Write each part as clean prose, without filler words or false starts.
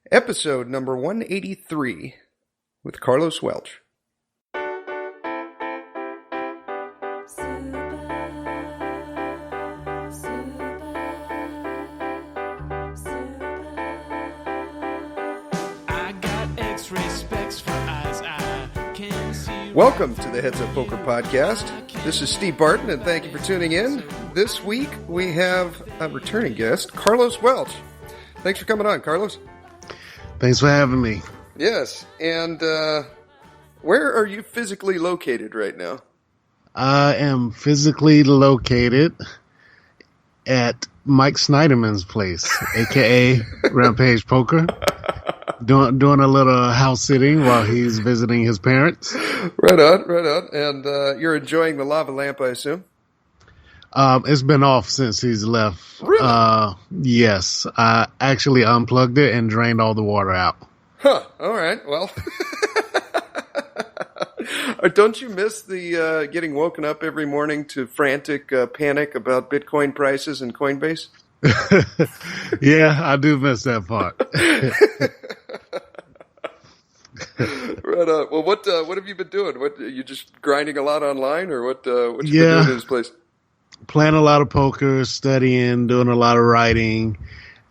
Episode number 183 with Carlos Welch. Welcome to the Heads Up Poker Podcast. This is Steve Barton, and thank you for tuning in. This week we have a returning guest, Carlos Welch. Thanks for coming on, Carlos. Thanks for having me. Yes, and where are you physically located right now? I am physically located at Mike Sneideman's place, a.k.a. Rampage Poker, doing a little house sitting while he's visiting his parents. Right on. And you're enjoying the lava lamp, I assume? It's been off since he's left. Really? Yes. I actually unplugged it and drained all the water out. Huh. All right. Well, don't you miss the getting woken up every morning to frantic panic about Bitcoin prices and Coinbase? Yeah, I do miss that part. Right on. Well, what have you been doing? What, you just grinding a lot online, or what you been doing in this place? Playing a lot of poker, studying, doing a lot of writing,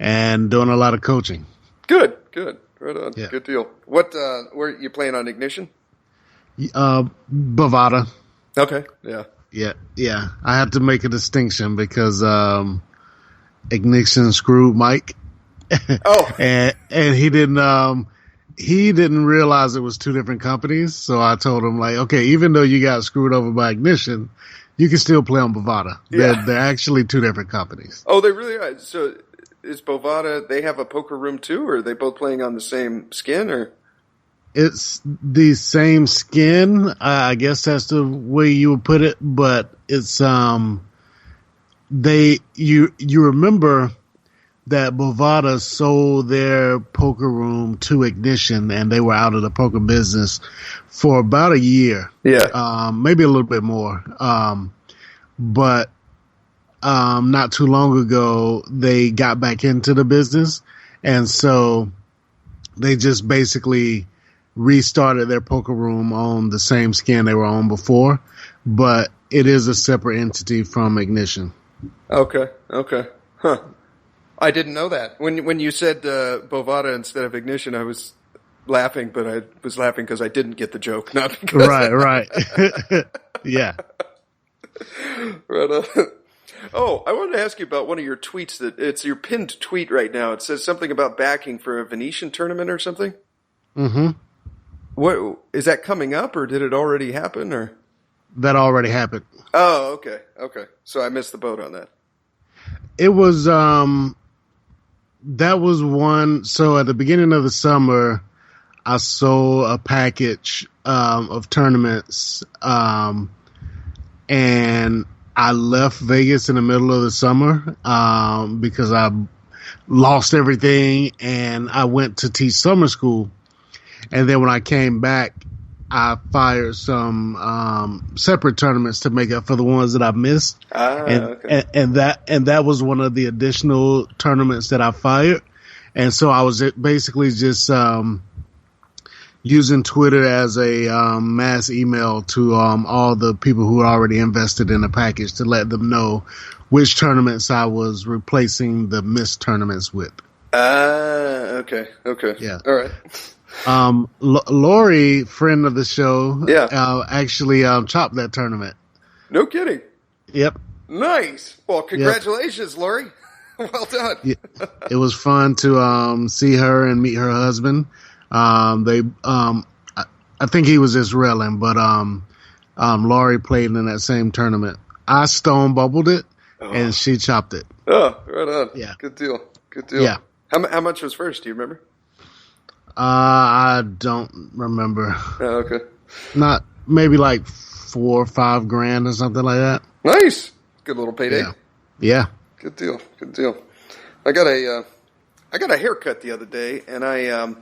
and doing a lot of coaching. Good. Right on. Yeah. Good deal. What, where you playing on Ignition? Bovada. Okay. Yeah. Yeah. I had to make a distinction because, Ignition screwed Mike. Oh. and he didn't realize it was two different companies. So I told him, like, okay, even though you got screwed over by Ignition, you can still play on Bovada. Yeah. They're actually two different companies. Oh, they really are. So is Bovada, they have a poker room too, or are they both playing on the same skin, or? It's the same skin. I guess that's the way you would put it, but it's, you remember that Bovada sold their poker room to Ignition, and they were out of the poker business for about a year. Yeah. Maybe a little bit more. But not too long ago, they got back into the business. And so they just basically restarted their poker room on the same skin they were on before. But it is a separate entity from Ignition. Okay. Huh. I didn't know that. When you said Bovada instead of Ignition, I was laughing, but I was laughing because I didn't get the joke, not because... Right. Yeah. Right on. Oh, I wanted to ask you about one of your tweets. It's your pinned tweet right now. It says something about backing for a Venetian tournament or something. Mm-hmm. What is that coming up, or did it already happen, or? That already happened. Oh, okay. So I missed the boat on that. It was, that was one. So at the beginning of the summer, I sold a package, of tournaments, and I left Vegas in the middle of the summer, because I lost everything and I went to teach summer school. And then when I came back, I fired some separate tournaments to make up for the ones that I missed. Okay. And that was one of the additional tournaments that I fired. And so I was basically just using Twitter as a mass email to all the people who had already invested in the package to let them know which tournaments I was replacing the missed tournaments with. Okay. Yeah. All right. Lori, friend of the show, yeah, actually chopped that tournament. No kidding. Yep. Nice. Well, congratulations, yep. Lori. Well done. Yeah. It was fun to see her and meet her husband. I think he was Israeli, but Lori played in that same tournament. I stone bubbled it, and she chopped it. Oh, right on. Yeah. Good deal. Yeah. How much was first? Do you remember? I don't remember. Oh, okay. Not maybe like $4 or $5 grand or something like that. Nice. Good little payday. Yeah. Good deal. I got a haircut the other day, and I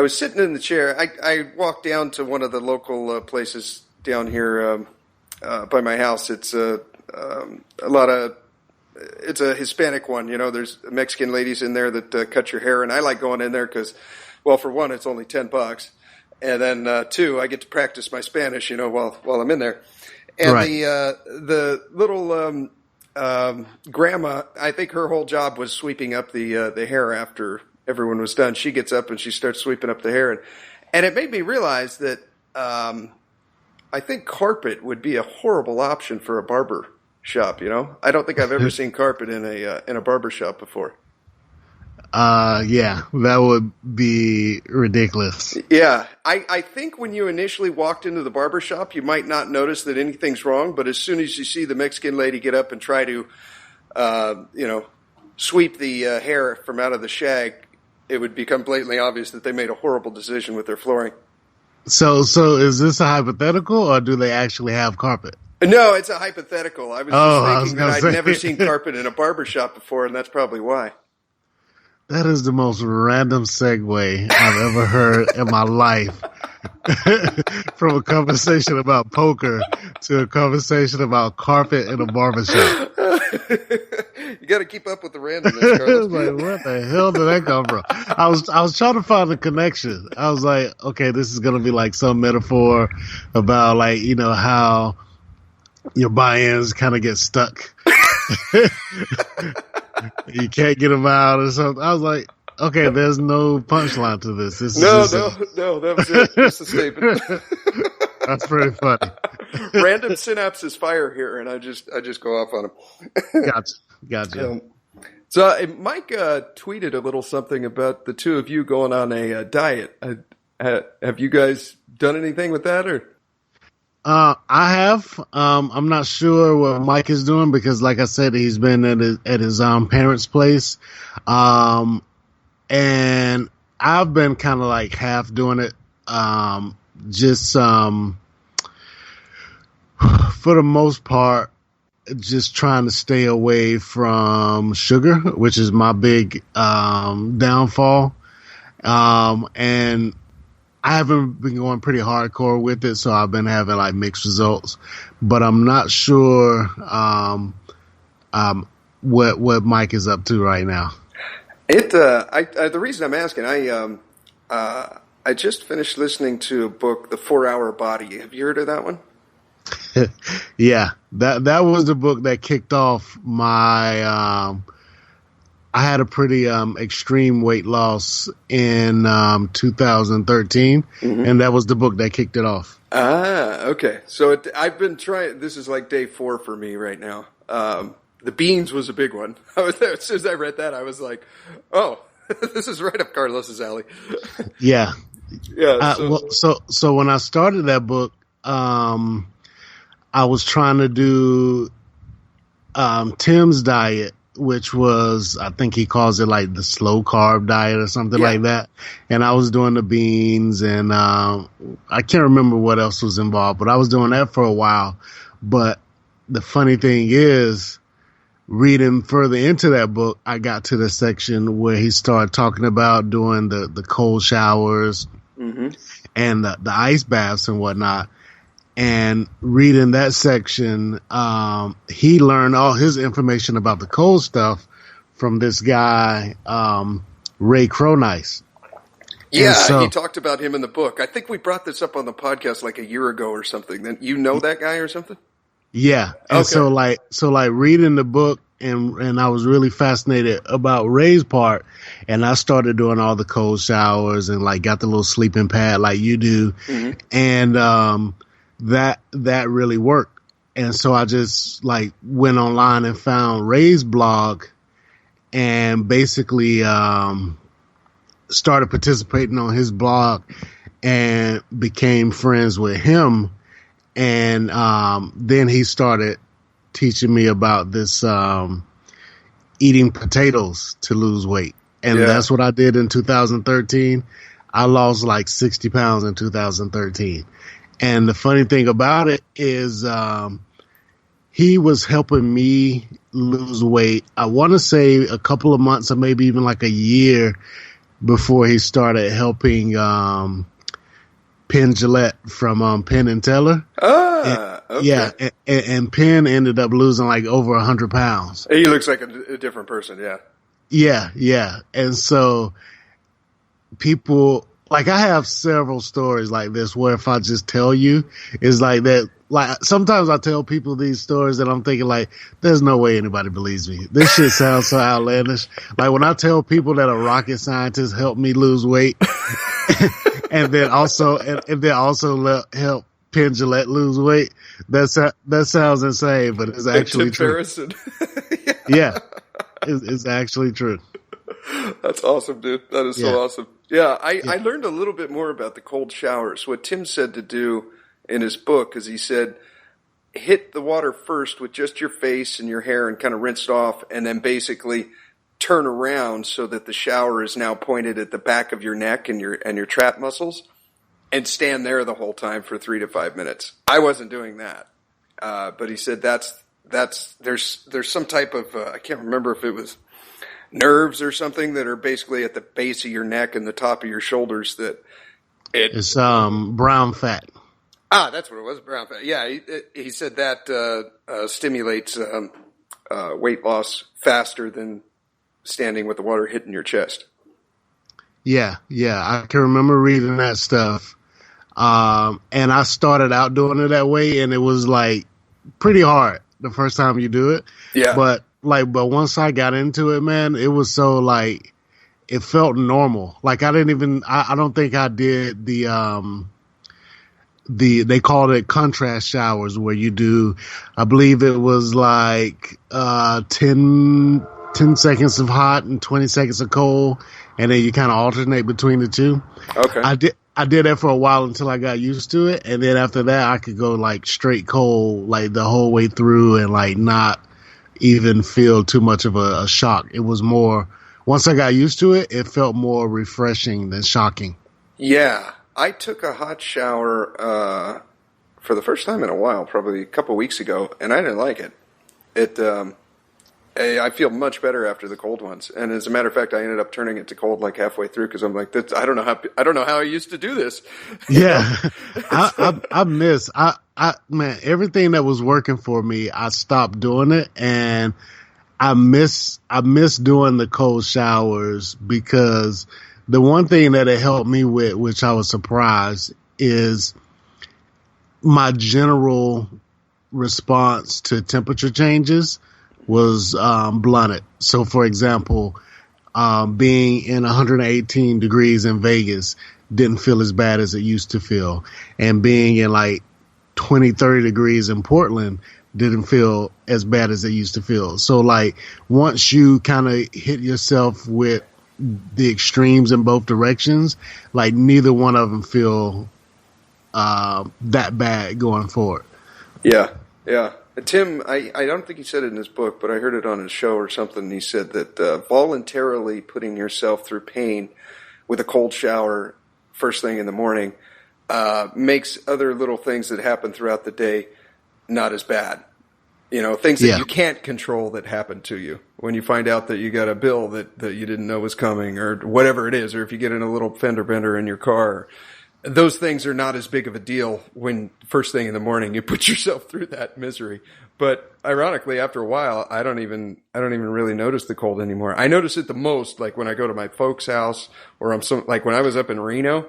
was sitting in the chair. I walked down to one of the local places down here by my house. It's a lot of it's a Hispanic one. You know, there's Mexican ladies in there that cut your hair, and I like going in there because, well, for one, it's only $10, and then two, I get to practice my Spanish, you know, while I'm in there. And Right. the little grandma, I think her whole job was sweeping up the hair after everyone was done. She gets up and she starts sweeping up the hair, and it made me realize that I think carpet would be a horrible option for a barber shop. You know, I don't think I've ever seen carpet in a barber shop before. Yeah, that would be ridiculous. Yeah, I think when you initially walked into the barber shop, you might not notice that anything's wrong, but as soon as you see the Mexican lady get up and try to, sweep the hair from out of the shag, it would become blatantly obvious that they made a horrible decision with their flooring. So is this a hypothetical, or do they actually have carpet? No, it's a hypothetical. I was just thinking that say. I'd never seen carpet in a barber shop before, and that's probably why. That is the most random segue I've ever heard in my life. From a conversation about poker to a conversation about carpet in a barbershop. You got to keep up with the randomness, Carlos. Like, what the hell did that come from? I was trying to find a connection. I was like, okay, this is gonna be like some metaphor about, like, you know, how your buy-ins kind of get stuck. You can't get them out or something. I was like, okay, there's no punchline to this. No, that was it. Just a statement. That's pretty funny. Random synapses fire here, and I just go off on them. Gotcha. So Mike tweeted a little something about the two of you going on a diet. Have you guys done anything with that, or? I have. I'm not sure what Mike is doing because, like I said, he's been at his parents' place. And I've been kind of like half doing it. Just, for the most part, just trying to stay away from sugar, which is my big, downfall. And I haven't been going pretty hardcore with it, so I've been having like mixed results, but I'm not sure, what Mike is up to right now. The reason I'm asking, I just finished listening to a book, The 4-Hour Body. Have you heard of that one? Yeah, that was the book that kicked off my, I had a pretty extreme weight loss in 2013, and that was the book that kicked it off. Ah, okay. So I've been trying. This is like day 4 for me right now. The beans was a big one. I was there as soon as I read that. I was like, "Oh, this is right up Carlos's alley." Yeah. So when I started that book, I was trying to do Tim's diet, which was, I think he calls it like the slow carb diet or something like that. And I was doing the beans, and I can't remember what else was involved, but I was doing that for a while. But the funny thing is, reading further into that book, I got to the section where he started talking about doing the cold showers and the ice baths and whatnot. And reading that section, he learned all his information about the cold stuff from this guy, Ray Cronice. Yeah, he talked about him in the book. I think we brought this up on the podcast like a year ago or something. You know that guy or something? Yeah. And okay. so reading the book, and I was really fascinated about Ray's part, and I started doing all the cold showers and like got the little sleeping pad like you do. And, that really worked. And so I just like went online and found Ray's blog and basically started participating on his blog and became friends with him. And then he started teaching me about this eating potatoes to lose weight. And that's what I did in 2013. I lost like 60 pounds in 2013. And the funny thing about it is he was helping me lose weight. I want to say a couple of months or maybe even like a year before he started helping Penn Jillette from Penn and Teller. Okay. Yeah, and Penn ended up losing like over 100 pounds. He looks like a different person, yeah. Yeah. And so people, like I have several stories like this where if I just tell you, it's like that. Like sometimes I tell people these stories and I'm thinking like, there's no way anybody believes me. This shit sounds so outlandish. Like when I tell people that a rocket scientist helped me lose weight and then also help Penn Jillette lose weight, that sounds insane, but it's actually true. Yeah, it's actually true. That's awesome, dude. That is so awesome. Yeah, I learned a little bit more about the cold showers. What Tim said to do in his book is he said, hit the water first with just your face and your hair and kind of rinse it off, and then basically turn around so that the shower is now pointed at the back of your neck and your trap muscles, and stand there the whole time for 3 to 5 minutes. I wasn't doing that, but he said there's some type of I can't remember if it was nerves or something that are basically at the base of your neck and the top of your shoulders that it's brown fat. That's what it was, brown fat. Yeah, he said that stimulates weight loss faster than standing with the water hitting your chest. Yeah, I can remember reading that stuff. And I started out doing it that way, and it was like pretty hard the first time you do it. Yeah. But once I got into it, man, it was so like, it felt normal. Like I don't think I did they called it contrast showers where you do, I believe it was like 10 seconds of hot and 20 seconds of cold, and then you kind of alternate between the two. Okay. I did that for a while until I got used to it, and then after that I could go like straight cold like the whole way through and like not even feel too much of a shock. It was more, once I got used to it, it felt more refreshing than shocking. Yeah. I took a hot shower for the first time in a while, probably a couple weeks ago, and I didn't like it. I feel much better after the cold ones, and as a matter of fact, I ended up turning it to cold like halfway through because I'm like, I don't know how I used to do this. Yeah, man, everything that was working for me, I stopped doing it, and I miss doing the cold showers because the one thing that it helped me with, which I was surprised, is my general response to temperature changes was blunted. So, for example, being in 118 degrees in Vegas didn't feel as bad as it used to feel. And being in like 20, 30 degrees in Portland didn't feel as bad as it used to feel. So, like, once you kind of hit yourself with the extremes in both directions, like neither one of them feel that bad going forward. Yeah. Tim, I don't think he said it in his book, but I heard it on his show or something. He said that voluntarily putting yourself through pain with a cold shower first thing in the morning makes other little things that happen throughout the day not as bad. You know, things that you can't control that happen to you when you find out that you got a bill that you didn't know was coming or whatever it is, or if you get in a little fender bender in your car. Those things are not as big of a deal when first thing in the morning you put yourself through that misery. But ironically, after a while, I don't even really notice the cold anymore. I notice it the most like when I go to my folks' house or like when I was up in Reno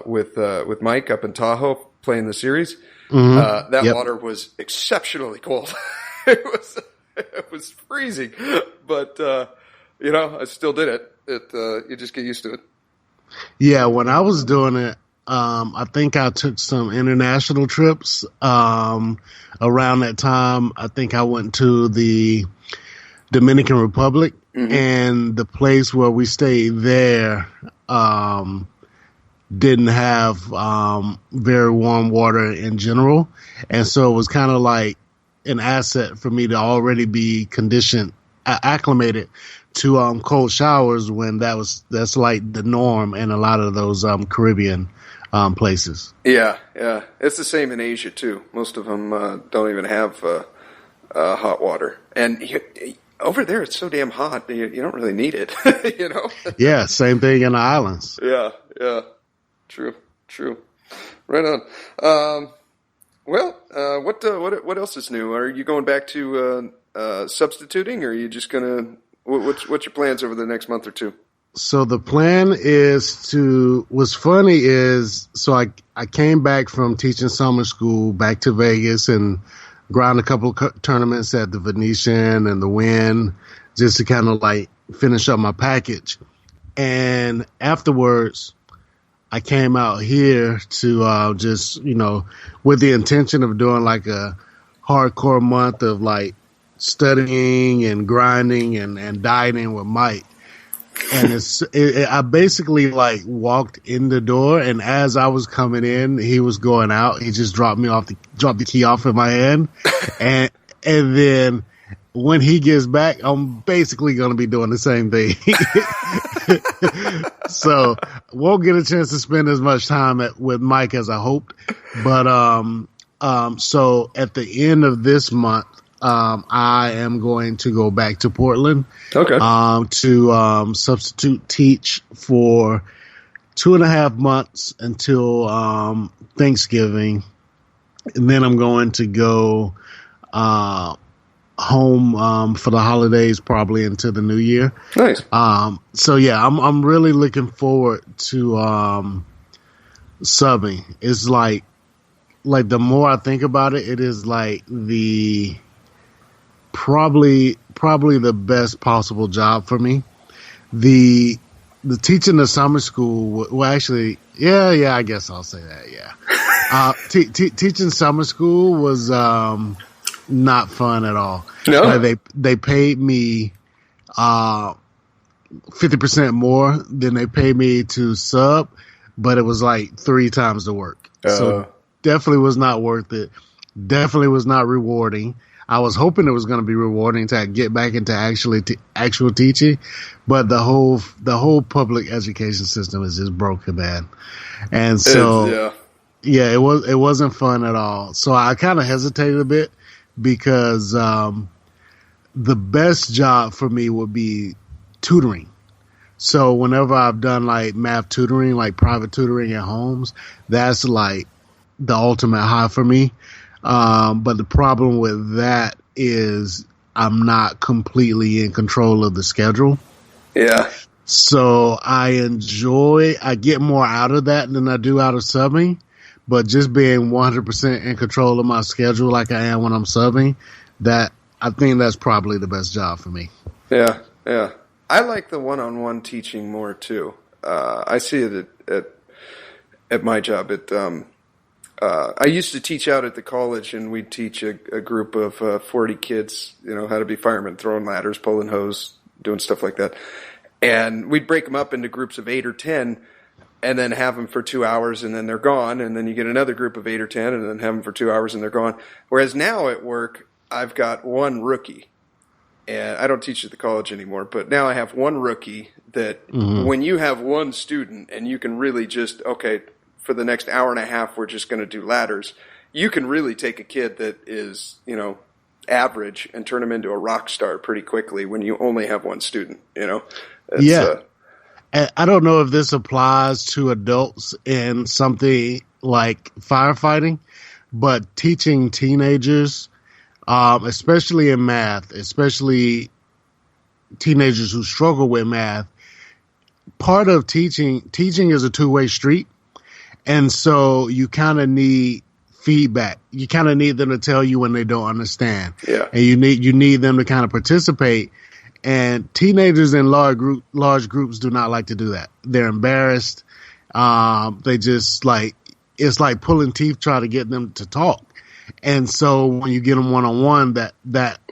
with Mike up in Tahoe playing the series. Mm-hmm. That water was exceptionally cold. It was freezing, but I still did it. You just get used to it. Yeah, when I was doing it, I think I took some international trips. Around that time, I think I went to the Dominican Republic, and the place where we stayed there didn't have very warm water in general, and so it was kind of like an asset for me to already be acclimated to cold showers when that's like the norm in a lot of those Caribbean places. Yeah, it's the same in Asia too. Most of them don't even have hot water, and over there it's so damn hot you don't really need it. Yeah, same thing in the islands. Yeah. True. Right on. What else is new? Are you going back to substituting, or are you just gonna? What's your plans over the next month or two? So the plan is what's funny is, so I came back from teaching summer school back to Vegas and grind a couple of tournaments at the Venetian and the Wynn just to kind of like finish up my package. And afterwards, I came out here to just, with the intention of doing like a hardcore month of like studying and grinding and dieting with Mike. And I basically like walked in the door, and as I was coming in, he was going out. He just dropped the key off in my hand, and then when he gets back, I'm basically going to be doing the same thing. So won't get a chance to spend as much time with Mike as I hoped, but so at the end of this month, I am going to go back to Portland. Okay. To substitute teach for 2.5 months until Thanksgiving, and then I'm going to go home for the holidays, probably into the new year. Nice. So yeah, I'm really looking forward to subbing. It's like the more I think about it, it is like the probably the best possible job for me. The teaching the summer school, well, actually, yeah, I guess I'll say that. Yeah, teaching summer school was not fun at all. No, they paid me 50% more than they paid me to sub, but it was like 3 times the work. So definitely was not worth it. Definitely was not rewarding. I was hoping it was going to be rewarding to get back into actual teaching, but the whole public education system is just broken, man. And so, yeah, it wasn't fun at all. So I kind of hesitated a bit because the best job for me would be tutoring. So whenever I've done like math tutoring, like private tutoring at homes, that's like the ultimate high for me. But the problem with that is I'm not completely in control of the schedule. Yeah. So I get more out of that than I do out of subbing, but just being 100% in control of my schedule like I am when I'm subbing, I think that's probably the best job for me. Yeah. Yeah. I like the one-on-one teaching more too. I see it at my job I used to teach out at the college, and we'd teach a group of 40 kids, how to be firemen, throwing ladders, pulling hose, doing stuff like that. And we'd break them up into groups of 8 or 10 and then have them for 2 hours, and then they're gone. And then you get another group of 8 or 10 and then have them for 2 hours and they're gone. Whereas now at work, I've got one rookie. And I don't teach at the college anymore, but now I have one rookie that when you have one student and you can really just, okay, for the next hour and a half, we're just going to do ladders. You can really take a kid that is, average and turn him into a rock star pretty quickly when you only have one student, Yeah. I don't know if this applies to adults in something like firefighting, but teaching teenagers, especially in math, especially teenagers who struggle with math, part of teaching is a two-way street. And so you kind of need feedback. You kind of need them to tell you when they don't understand. Yeah. And you need them to kind of participate. And teenagers in large groups do not like to do that. They're embarrassed. They just it's like pulling teeth trying to get them to talk. And so when you get them one-on-one, that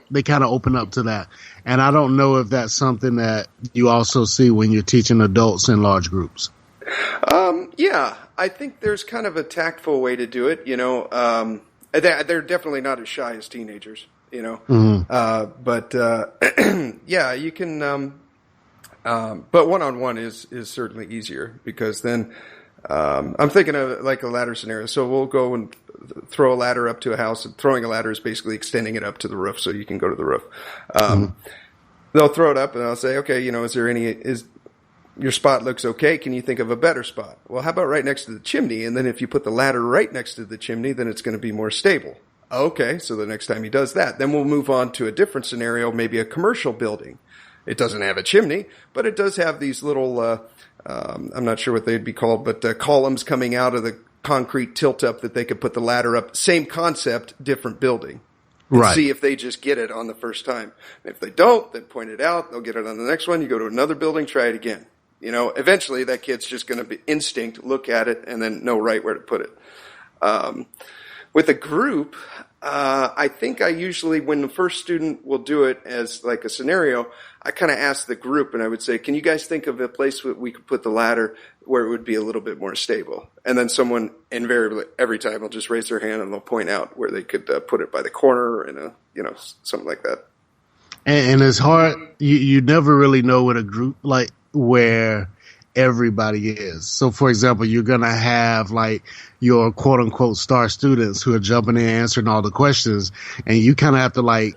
they kind of open up to that. And I don't know if that's something that you also see when you're teaching adults in large groups. Yeah, I think there's kind of a tactful way to do it. They're definitely not as shy as teenagers, but yeah, you can, but one-on-one is certainly easier because then, I'm thinking of like a ladder scenario. So we'll go and throw a ladder up to a house, and throwing a ladder is basically extending it up to the roof so you can go to the roof. They'll throw it up and I'll say, okay, your spot looks okay. Can you think of a better spot? Well, how about right next to the chimney? And then if you put the ladder right next to the chimney, then it's going to be more stable. Okay, so the next time he does that, then we'll move on to a different scenario, maybe a commercial building. It doesn't have a chimney, but it does have these little, I'm not sure what they'd be called, but columns coming out of the concrete tilt up that they could put the ladder up. Same concept, different building. And Right. see if they just get it on the first time. And if they don't, then point it out. They'll get it on the next one. You go to another building, try it again. You know, eventually that kid's just going to be instinct, look at it, and then know right where to put it. With a group, I think I usually, when the first student will do it as like a scenario, I kind of ask the group and I would say, can you guys think of a place where we could put the ladder where it would be a little bit more stable? And then someone invariably, every time, will just raise their hand and they'll point out where they could put it by the corner and, something like that. And it's hard. You never really know with a group like where everybody is. So, for example, you're going to have like your quote unquote star students who are jumping in, answering all the questions. And you kind of have to like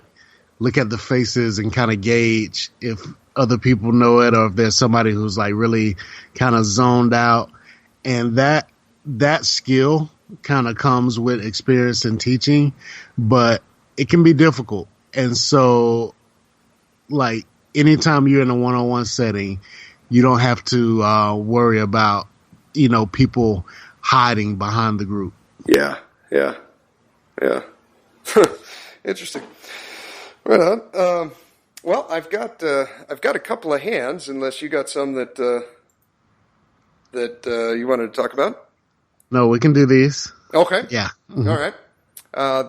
look at the faces and kind of gauge if other people know it or if there's somebody who's like really kind of zoned out. And that skill kind of comes with experience in teaching, but it can be difficult. And so like anytime you're in a one-on-one setting, you don't have to worry about, people hiding behind the group. Yeah. Interesting. Right on. Well, I've got a couple of hands, unless you got some that you wanted to talk about. No, we can do these. Okay. Yeah. Mm-hmm. All right.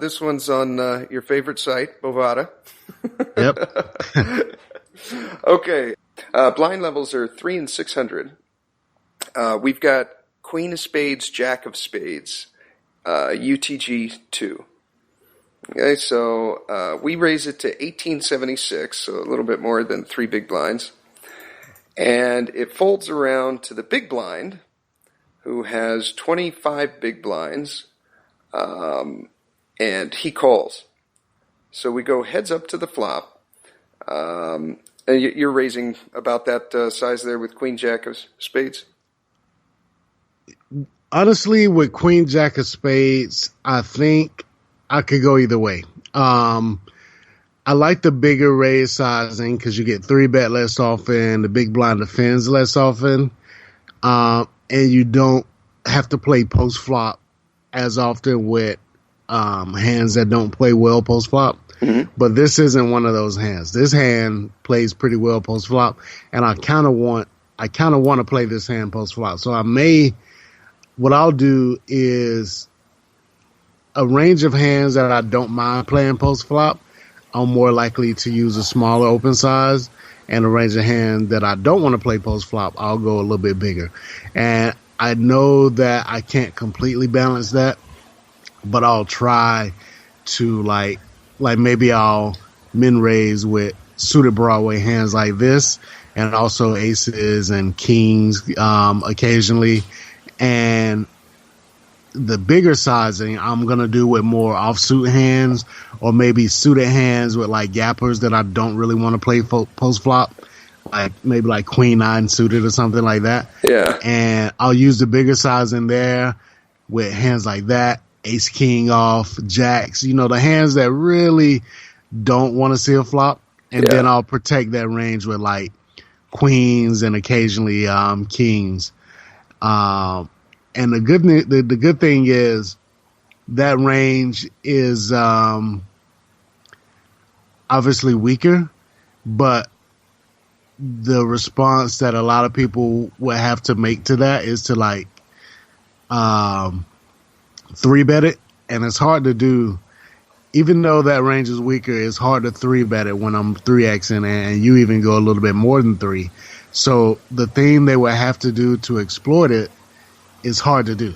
This one's on your favorite site, Bovada. Yep. Okay. Blind levels are 3 and 600. We've got Queen of Spades, Jack of Spades, UTG 2. Okay, so we raise it to 1876, so a little bit more than 3 big blinds. And it folds around to the big blind, who has 25 big blinds, and he calls. So we go heads up to the flop. And you're raising about that size there with Queen Jack of Spades? Honestly, with Queen Jack of Spades, I think I could go either way. I like the bigger raise sizing because you get 3-bet less often, the big blind defends less often, and you don't have to play post flop as often with hands that don't play well post flop. Mm-hmm. But this isn't one of those hands. This hand plays pretty well post flop, and I kind of want to play this hand post flop. So what I'll do is a range of hands that I don't mind playing post flop. I'm more likely to use a smaller open size, and a range of hands that I don't want to play post flop, I'll go a little bit bigger. And I know that I can't completely balance that, but I'll try to like maybe I'll min raise with suited Broadway hands like this, and also aces and kings occasionally. And the bigger sizing I'm going to do with more offsuit hands, or maybe suited hands with like gappers that I don't really want to play post flop, like maybe like Queen 9 suited or something like that. Yeah. And I'll use the bigger size in there with hands like that, ace king off, jacks, the hands that really don't want to see a flop. And then I'll protect that range with like queens and occasionally kings. And the good thing is that range is obviously weaker, but the response that a lot of people will have to make to that is to like 3-bet it, and it's hard to do. Even though that range is weaker, it's hard to 3-bet it when I'm 3xing, and you even go a little bit more than 3. So the thing they will have to do to exploit it is hard to do.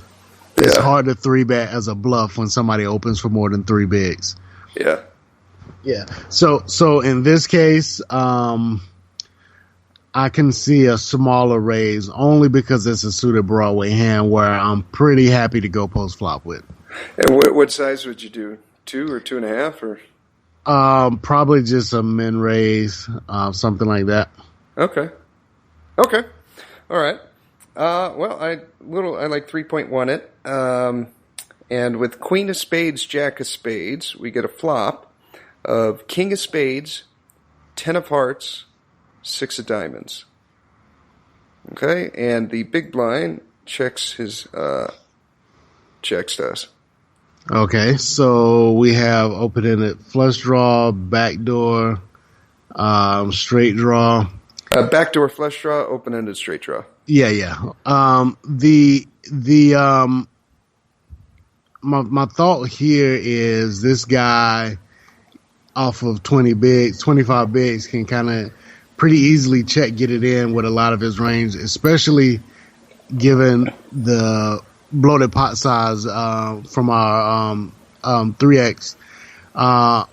Yeah. It's hard to 3-bet as a bluff when somebody opens for more than 3 bigs. Yeah. Yeah. So in this case, I can see a smaller raise only because it's a suited Broadway hand where I'm pretty happy to go post flop with. And what size would you do? 2 or 2.5 or? Probably just a min raise, something like that. Okay. All right. Well, I like 3.1 it. And with Queen of Spades, Jack of Spades, we get a flop of King of Spades, 10 of Hearts, 6 of Diamonds. Okay, and the big blind checks us. Okay, so we have open-ended flush draw, backdoor, straight draw. Backdoor flush draw, open-ended straight draw. Yeah. My thought here is this guy off of 25 bigs can kind of pretty easily get it in with a lot of his range, especially given the bloated pot size from our 3X.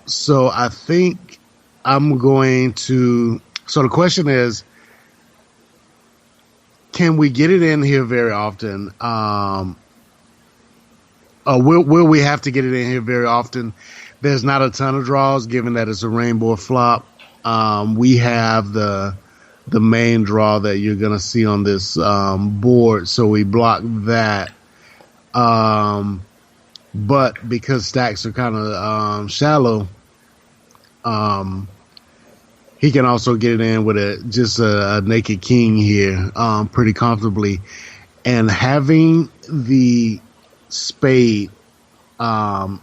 So I think I'm going to. So the question is, can we get it in here very often? Will we have to get it in here very often? There's not a ton of draws, given that it's a rainbow flop. We have the main draw that you're going to see on this board, so we block that. But because stacks are kind of shallow, he can also get it in with a naked king here pretty comfortably. And having the spade, backdoor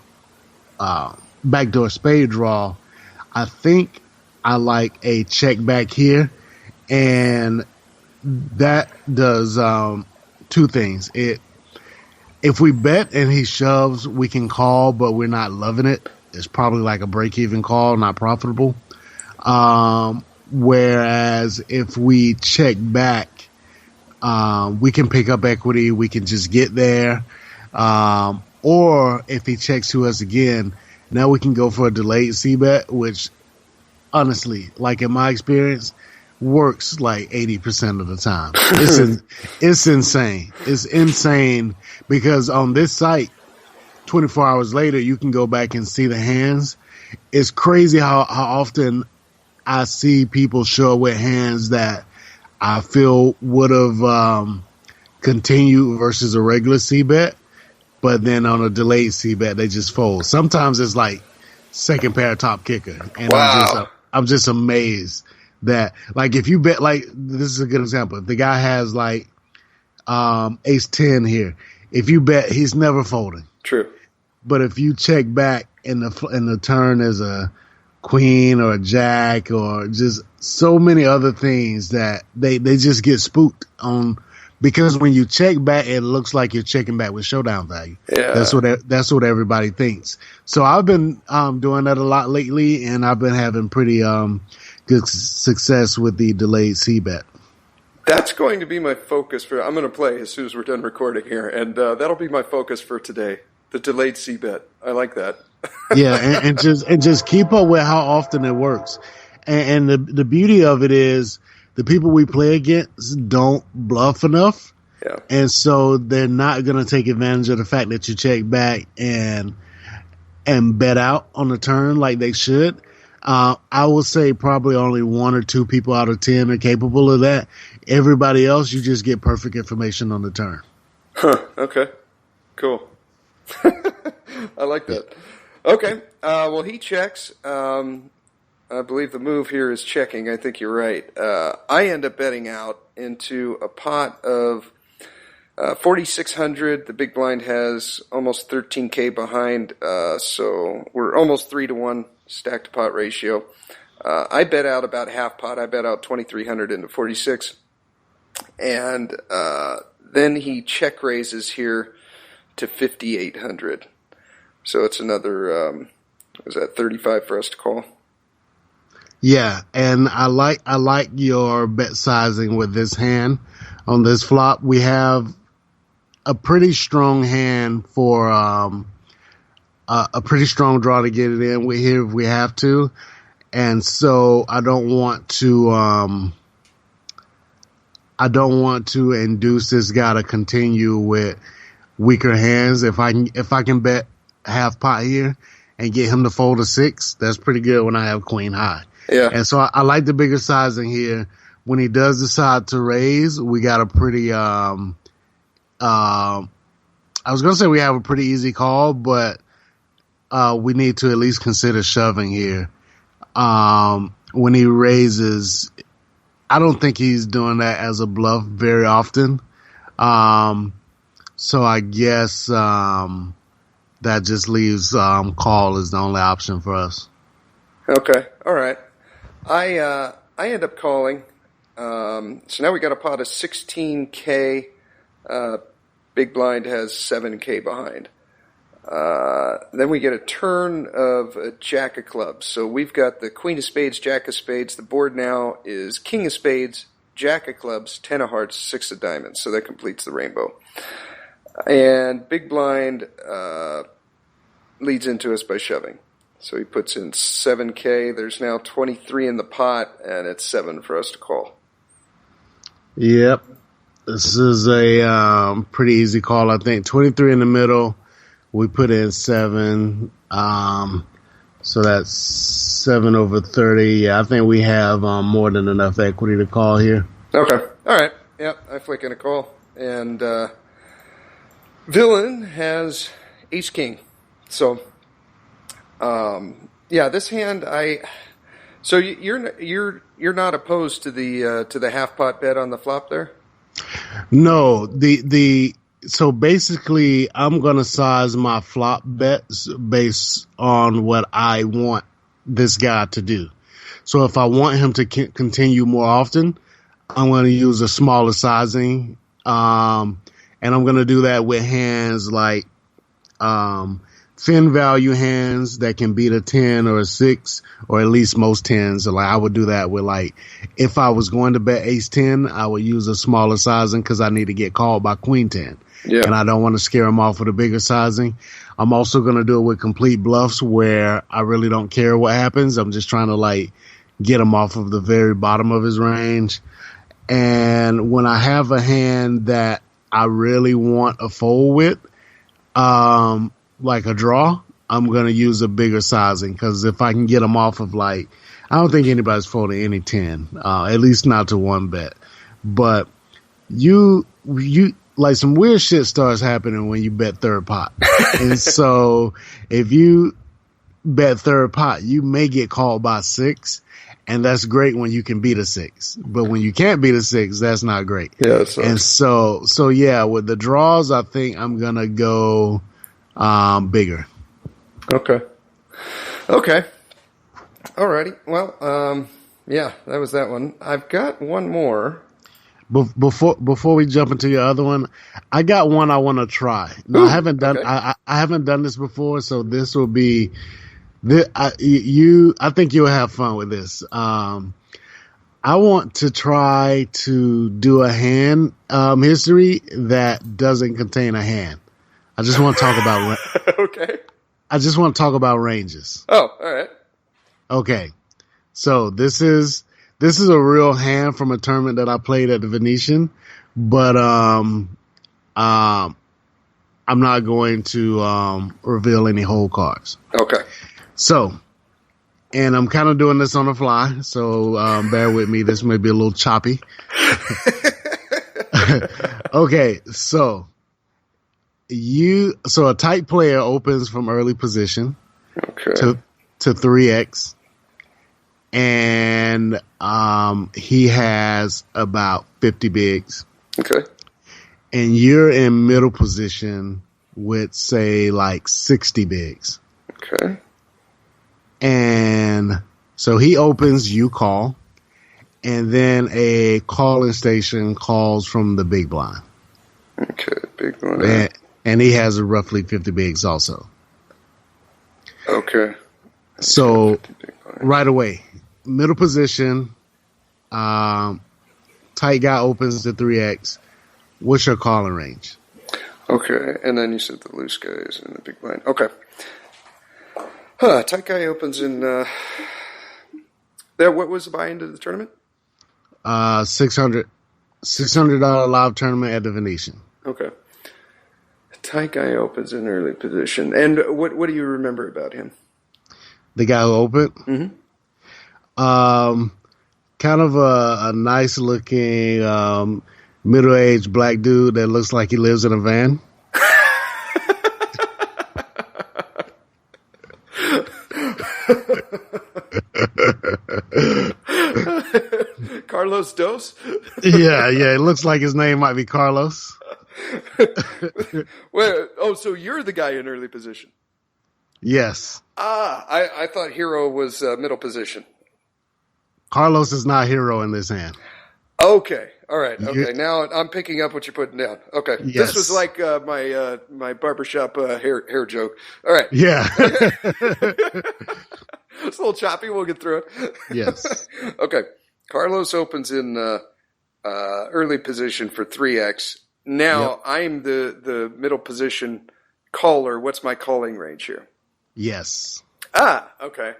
spade draw, I think I like a check back here. And that does two things. If we bet and he shoves, we can call, but we're not loving it. It's probably like a break-even call, not profitable. Whereas if we check back, we can pick up equity. We can just get there. Or if he checks to us again, now we can go for a delayed c-bet, which honestly, like in my experience, works like 80% of the time. It's insane. It's insane because on this site, 24 hours later, you can go back and see the hands. It's crazy how often I see people show up with hands that I feel would have continued versus a regular c-bet, but then on a delayed c-bet, they just fold. Sometimes it's like second pair top kicker, and wow. I'm just amazed that, like, if you bet, like, this is a good example. If the guy has like ace 10 here, if you bet, he's never folding. True. But if you check back in the turn as a queen or a jack or just so many other things that they just get spooked on, because when you check back, it looks like you're checking back with showdown value. Yeah. That's what everybody thinks. So I've been doing that a lot lately, and I've been having pretty good success with the delayed c-bet. That's going to be my focus I'm going to play as soon as we're done recording here, and that'll be my focus for today. The delayed c-bet. I like that. Yeah, and just keep up with how often it works. And the beauty of it is the people we play against don't bluff enough. Yeah. And so they're not going to take advantage of the fact that you check back and bet out on the turn like they should. I would say probably only 1 or 2 people out of 10 are capable of that. Everybody else, you just get perfect information on the turn. Huh. Okay. Cool. I like that. Okay. Well, he checks. I believe the move here is checking. I think you're right. I end up betting out into a pot of 4,600. The big blind has almost 13K behind, so we're almost 3-to-1 stack to pot ratio. I bet out about half pot. I bet out 2,300 into 46, and then he check raises here to 5,800. So it's another, was that 35 for us to call? Yeah, and I like your bet sizing with this hand on this flop. We have a pretty strong hand for a pretty strong draw to get it in with here if we have to, and so I don't want to induce this guy to continue with weaker hands. If I can bet half pot here and get him to fold a 6, that's pretty good when I have queen high. Yeah. And so I like the bigger sizing here, when he does decide to raise, we got a pretty, I was going to say we have a pretty easy call, but we need to at least consider shoving here. When he raises, I don't think he's doing that as a bluff very often. So I guess that just leaves call as the only option for us. Okay, all right. I end up calling. So now we got a pot of 16K. Big blind has 7K behind. Then we get a turn of a jack of clubs. So we've got the queen of spades, jack of spades. The board now is king of spades, jack of clubs, 10 of hearts, 6 of diamonds. So that completes the rainbow. And big blind leads into us by shoving. So he puts in 7K. There's now 23 in the pot, and it's 7 for us to call. Yep. This is a pretty easy call, I think. 23 in the middle. We put in 7. So that's 7 over 30. Yeah, I think we have more than enough equity to call here. Okay. All right. Yep. I flick in a call. And villain has ace king. So, yeah, this hand so you're not opposed to the half pot bet on the flop there? No, so basically I'm going to size my flop bets based on what I want this guy to do. So if I want him to continue more often, I'm going to use a smaller sizing. And I'm going to do that with hands like, thin value hands that can beat a 10 or a 6, or at least most 10s. Like I would do that with, like, if I was going to bet ace 10, I would use a smaller sizing because I need to get called by queen 10. Yeah. And I don't want to scare him off with a bigger sizing. I'm also going to do it with complete bluffs where I really don't care what happens. I'm just trying to, like, get him off of the very bottom of his range. And when I have a hand that I really want a fold with, like a draw, I'm going to use a bigger sizing because if I can get them off of, like, I don't think anybody's folding any 10, at least not to one bet. But you like some weird shit starts happening when you bet third pot. And so if you bet third pot, you may get called by 6. And that's great when you can beat a 6. But when you can't beat a 6, that's not great. Yeah. And so yeah, with the draws, I think I'm going to go bigger. Okay. Alrighty. Well, yeah, that was that one. I've got one more. Before we jump into your other one, I got one I want to try. Now, I haven't done I haven't done this before, so this will be I think you'll have fun with this. I want to try to do a hand history that doesn't contain a hand. I just want to talk about okay. I just want to talk about ranges. Oh, all right. Okay. So this is a real hand from a tournament that I played at the Venetian, but I'm not going to reveal any whole cards. Okay. So, and I'm kind of doing this on the fly, so bear with me. This may be a little choppy. Okay, so a tight player opens from early position to 3x, and he has about 50 bigs. Okay. And you're in middle position with, say, like 60 bigs. Okay. And so he opens, you call, and then a calling station calls from the big blind. Okay, big blind. And he has roughly 50 bigs also. Okay. So right away, middle position, tight guy opens to 3x. What's your calling range? Okay, and then you said the loose guys in the big blind. Okay. Tight guy opens in there. What was the buy into the tournament? $600 live tournament at the Venetian. Okay. Tight guy opens in early position. And what do you remember about him? The guy who opened? Mm-hmm. kind of a nice looking middle-aged black dude that looks like he lives in a van. Carlos Dos? Yeah, it looks like his name might be Carlos. So you're the guy in early position? Yes. I thought hero was middle position. Carlos is not hero in this hand. Okay. All right. Okay. Now I'm picking up what you're putting down. Okay. Yes. This was like my barbershop hair joke. All right. Yeah. It's a little choppy. We'll get through it. Yes. Okay. Carlos opens in early position for 3x. Now I'm the middle position caller. What's my calling range here? Yes. Okay.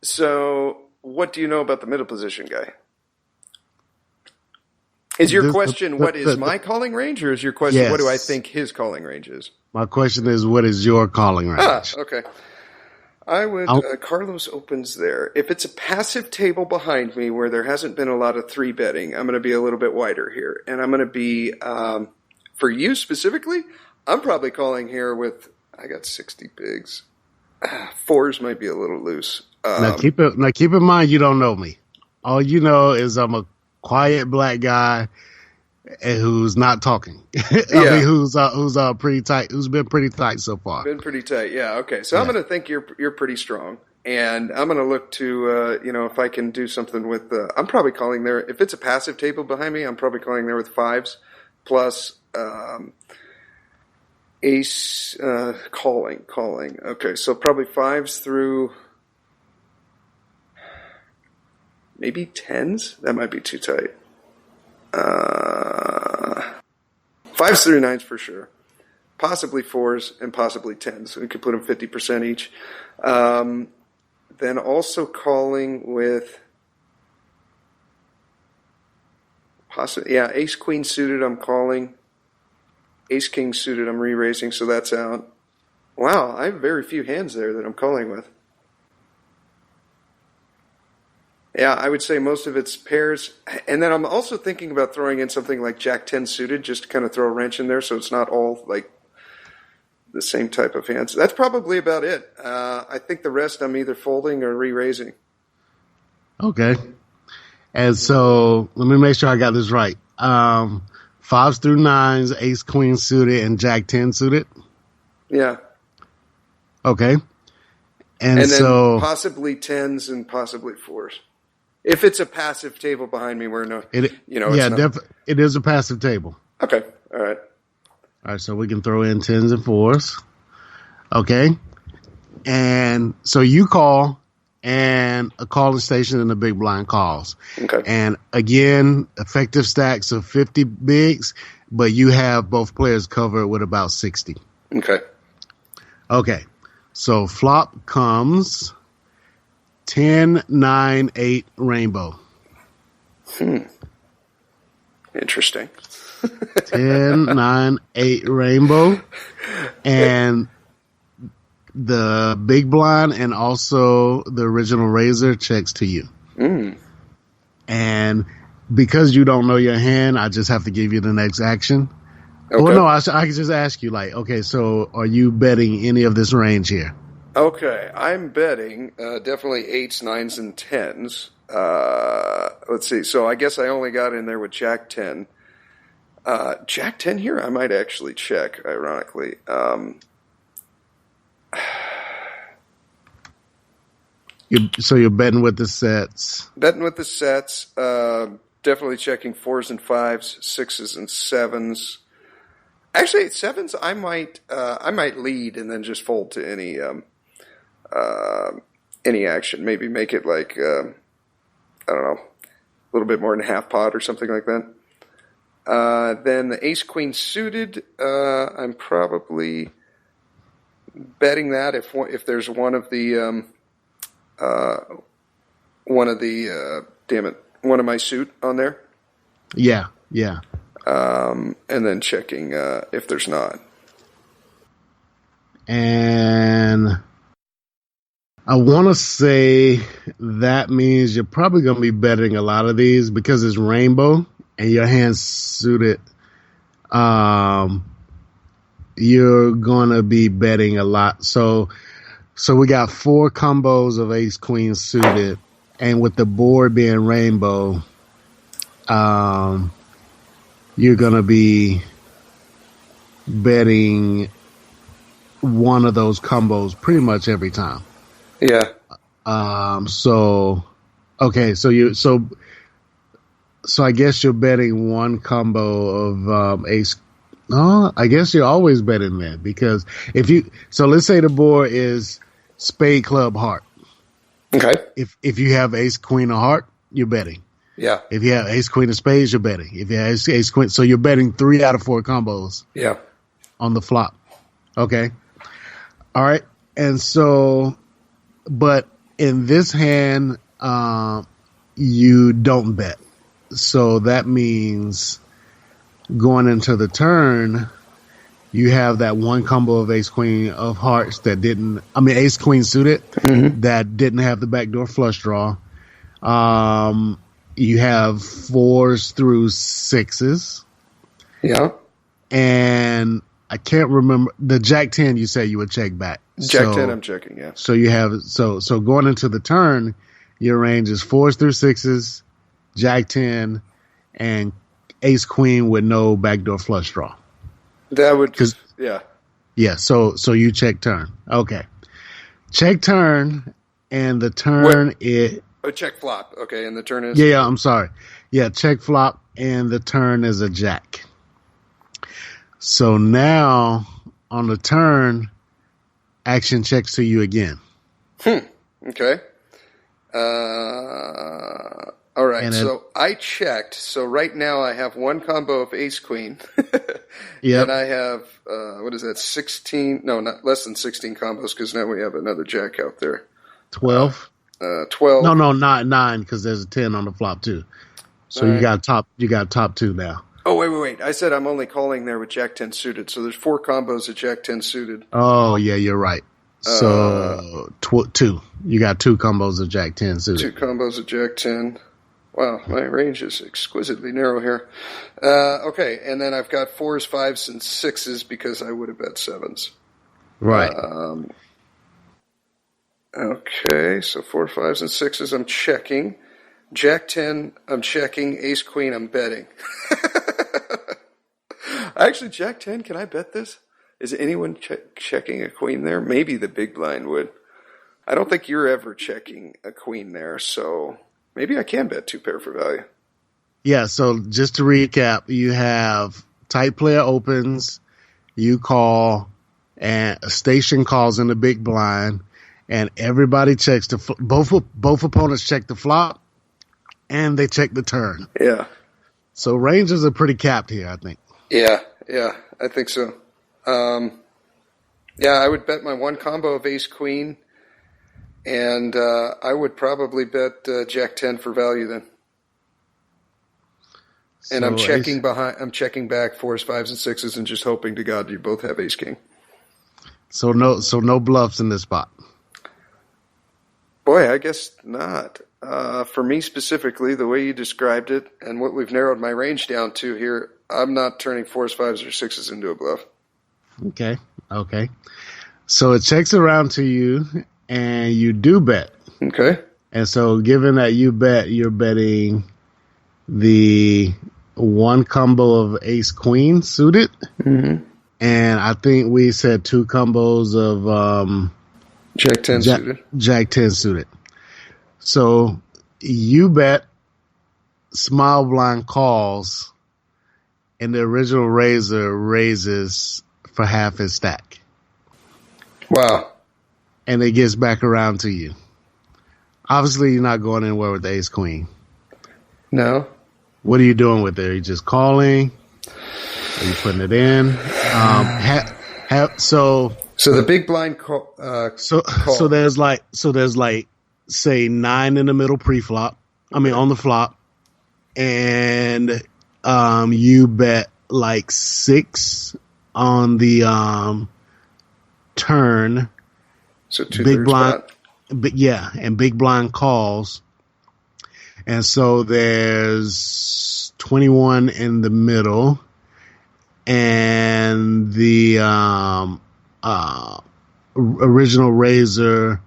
So what do you know about the middle position guy? Is your question what is my calling range, or is your question what do I think his calling range is? My question is what is your calling range? Okay. I would Carlos opens there. If it's a passive table behind me where there hasn't been a lot of 3 betting, I'm going to be a little bit wider here. And I'm going to be, for you specifically, I'm probably calling here with, I got 60 bigs. 4s might be a little loose. Now keep in mind you don't know me. All you know is I'm a quiet black guy who's not talking. I mean, who's pretty tight, who's been pretty tight so far. Been pretty tight, yeah. Okay, so I'm going to think you're pretty strong, and I'm going to look to if I can do something with. I'm probably calling there. If it's a passive table behind me, I'm probably calling there with 5s plus ace calling. Okay, so probably 5s through maybe 10s. That might be too tight. 5s through 9s for sure. Possibly 4s and possibly 10s. So we could put them 50% each. Then also calling with ace queen suited I'm calling. Ace king suited I'm re-raising, so that's out. Wow, I have very few hands there that I'm calling with. Yeah, I would say most of it's pairs. And then I'm also thinking about throwing in something like Jack 10 suited, just to kind of throw a wrench in there so it's not all like the same type of hands. That's probably about it. I think the rest I'm either folding or re-raising. Okay. And so let me make sure I got this right. 5s through 9s, ace queen suited, and Jack 10 suited? Yeah. Okay. And then so possibly 10s and possibly 4s. If it's a passive table behind me, it is a passive table. Okay, all right. All right, so we can throw in 10s and 4s. Okay, and so you call, and a calling station and a big blind calls. Okay. And again, effective stacks of 50 bigs, but you have both players covered with about 60. Okay. Okay, so flop comes 10, 9, 8 rainbow. Interesting. 10, 9, 8 rainbow. And the big blind and also the original razor checks to you. And because you don't know your hand, I just have to give you the next action. Okay. Well, no, I can just ask you, like, okay, so are you betting any of this range here? Okay, I'm betting definitely 8s, 9s, and 10s. Let's see. So I guess I only got in there with Jack 10. Jack 10 here, I might actually check, ironically. So you're betting with the sets? Betting with the sets. Definitely checking 4s and 5s, 6s and 7s. Actually, 7s, I might lead and then just fold to any action. Maybe make it like, I don't know, a little bit more than half pot or something like that. Then the ace queen suited, I'm probably betting that if there's one of my suit on there. Yeah. And then checking if there's not. And I want to say that means you're probably going to be betting a lot of these because it's rainbow and your hand's suited. You're going to be betting a lot. So we got 4 combos of ace queen suited, and with the board being rainbow, you're going to be betting one of those combos pretty much every time. Yeah. So I guess you're betting one combo of ace. No, I guess you're always betting that, because let's say the board is spade, club, heart. Okay. If you have ace, queen, or heart, you're betting. Yeah. If you have ace, queen, of spades, you're betting. If you have ace, queen, so you're betting 3 out of 4 combos. Yeah. On the flop. Okay. All right. And so, but in this hand, you don't bet. So that means going into the turn, you have that one combo of ace queen of hearts ace queen suited that didn't have the backdoor flush draw. You have 4s through 6s. Yeah. And I can't remember the Jack 10. You say you would check back. Jack 10, I'm checking. Yeah. So you have so going into the turn, your range is 4s through 6s, Jack 10, and ace queen with no backdoor flush draw. That would yeah. Yeah. So you check turn. Okay. Check turn, and the turn is check flop. Okay, and the turn is I'm sorry. Yeah, check flop, and the turn is a jack. So now on the turn, action checks to you again. Okay. All right. So I checked. So right now I have one combo of ace queen. Yeah. And I have, 16? No, not less than 16 combos, because now we have another jack out there. 12? 12. No, not 9, because there's a 10 on the flop too. So you got top 2 now. Oh, wait. I said I'm only calling there with Jack 10 suited. So there's 4 combos of Jack 10 suited. Oh, yeah, you're right. So 2. You got 2 combos of Jack 10 suited. 2 combos of Jack 10. Wow, my range is exquisitely narrow here. Okay, and then I've got 4s, 5s, and 6s because I would have bet 7s. Right. Okay, so 4, 5s, and 6s I'm checking. Jack 10, I'm checking. Ace Queen, I'm betting. Actually, Jack 10, can I bet this? Is anyone checking a queen there? Maybe the big blind would. I don't think you're ever checking a queen there, so maybe I can bet 2 pair for value. Yeah, so just to recap, you have tight player opens, you call, and a station calls in the big blind, and everybody checks both opponents check the flop, and they check the turn. Yeah. So ranges are pretty capped here, I think. Yeah, I think so. I would bet my one combo of ace queen, and I would probably bet Jack 10 for value then. And I'm checking I'm checking back 4s, 5s, and 6s, and just hoping to God you both have ace king. So no bluffs in this spot. Boy, I guess not. For me specifically, the way you described it and what we've narrowed my range down to here, I'm not turning 4s, 5s, or 6s into a bluff. Okay. So it checks around to you, and you do bet. Okay. And so given that you bet, you're betting the one combo of ace queen suited. Mm-hmm. And I think we said 2 combos of Jack 10 suited. Jack 10 suited. So you bet, small blind calls, and the original raiser raises for half his stack. Wow. And it gets back around to you. Obviously, you're not going anywhere with the ace queen. No. What are you doing with it? Are you just calling? Are you putting it in? So the big blind call. So there's like say 9 in the middle pre-flop. I mean on the flop, and you bet like 6 on the turn. So 2/3 big blind. spot. but yeah, and big blind calls. And so there's 21 in the middle, and the original raiser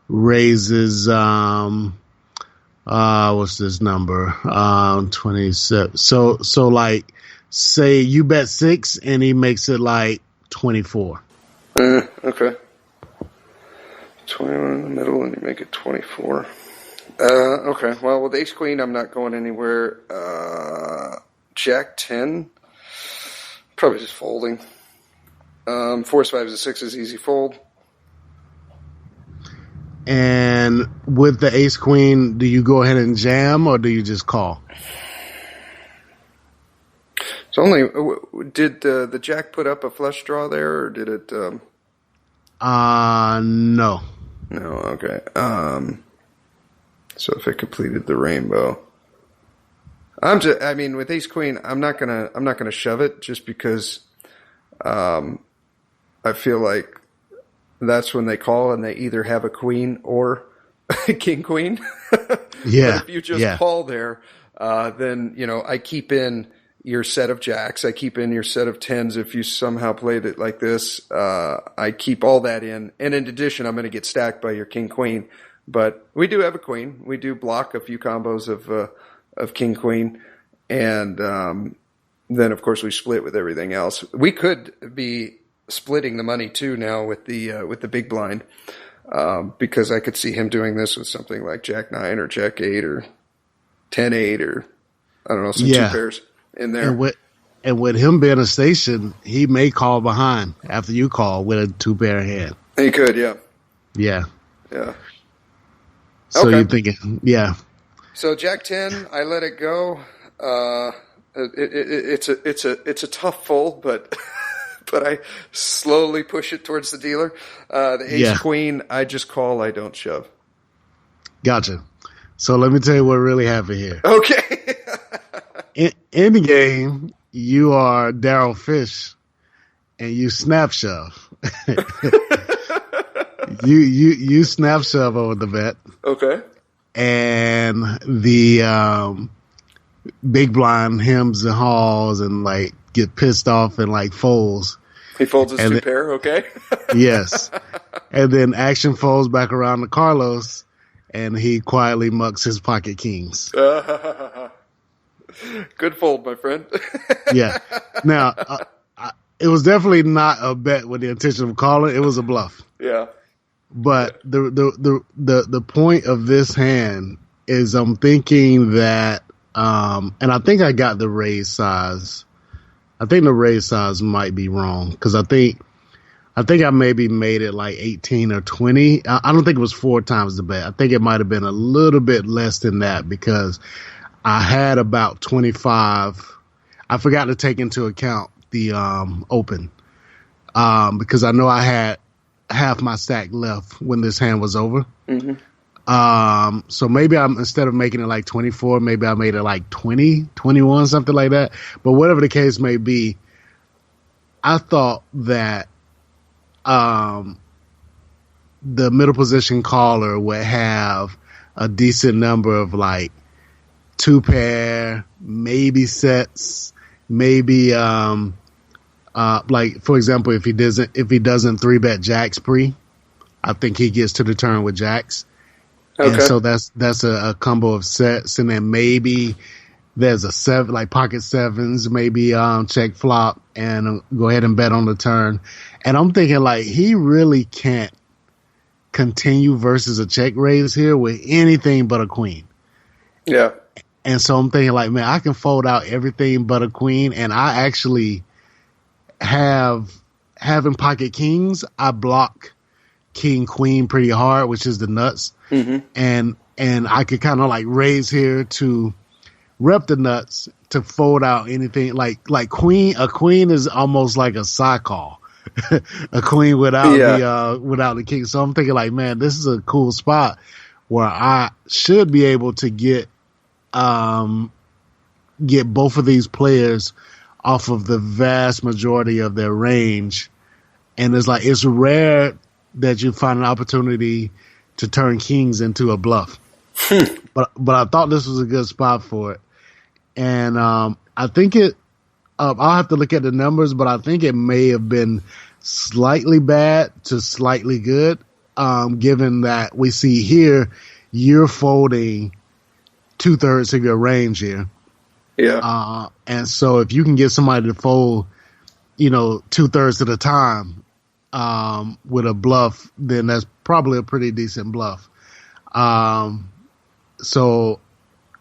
raises what's this number? 27. So like, say you bet 6 and he makes it like 24. Okay. 21 in the middle and you make it 24. Okay. Well, with ace queen, I'm not going anywhere. Jack 10, probably just folding. 4s, 5s, and 6s, easy fold. And with the ace queen, do you go ahead and jam or do you just call? It's only, did the jack put up a flush draw there, or did it? No. No. Okay. So if it completed the rainbow, with ace queen, I'm not gonna shove it just because, I feel like that's when they call and they either have a queen or a king queen. Yeah. But if you just call there, then, I keep in your set of jacks. I keep in your set of 10s. If you somehow played it like this, I keep all that in. And in addition, I'm going to get stacked by your king queen. But we do have a queen. We do block a few combos of king queen. And then, of course, we split with everything else. We could be splitting the money too now with the big blind, because I could see him doing this with something like Jack 9 or Jack 8 or 10-8 or I don't know, some 2 pairs in there. And with him being a station, he may call behind after you call with a 2-pair hand. He could, yeah. Yeah. Okay. So you're thinking, yeah. So Jack 10, I let it go. It's a tough fold, but but I slowly push it towards the dealer. The ace queen, I just call, I don't shove. Gotcha. So let me tell you what really happened here. Okay. In the game, you are Daryl Fish, and you snap shove. you snap shove over the bet. Okay. And the big blind hems and haws and like get pissed off and like folds. He folds his 2-pair, okay? Yes. And then action folds back around to Carlos, and he quietly mucks his pocket kings. Good fold, my friend. Yeah. Now, it was definitely not a bet with the intention of calling. It was a bluff. Yeah. But the point of this hand is I'm thinking that, and I think I got the raise size. I think the raise size might be wrong because I think I maybe made it like 18 or 20. I don't think it was 4 times the bet. I think it might have been a little bit less than that because I had about 25. I forgot to take into account the open because I know I had half my stack left when this hand was over. Mm-hmm. So maybe instead of making it like 24, maybe I made it like 20, 21, something like that. But whatever the case may be, I thought that the middle position caller would have a decent number of like 2-pair, maybe sets, maybe like for example, if he doesn't 3-bet jacks pre, I think he gets to the turn with jacks. Okay. And so that's a combo of sets, and then maybe there's a 7, like pocket 7s, maybe check flop and go ahead and bet on the turn. And I'm thinking like he really can't continue versus a check raise here with anything but a queen. Yeah. And so I'm thinking like, man, I can fold out everything but a queen, and I actually having pocket kings, I block king queen pretty hard, which is the nuts. Mm-hmm. And I could kind of like raise here to rep the nuts to fold out anything like queen. A queen is almost like a side call. A queen without the king. So I'm thinking like, man, this is a cool spot where I should be able to get both of these players off of the vast majority of their range. And it's rare that you find an opportunity to turn kings into a bluff. But I thought this was a good spot for it. And I think I'll have to look at the numbers, but I think it may have been slightly bad to slightly good, given that we see here you're folding 2/3 of your range here. Yeah. And so if you can get somebody to fold, 2/3 of the time with a bluff, then that's probably a pretty decent bluff. So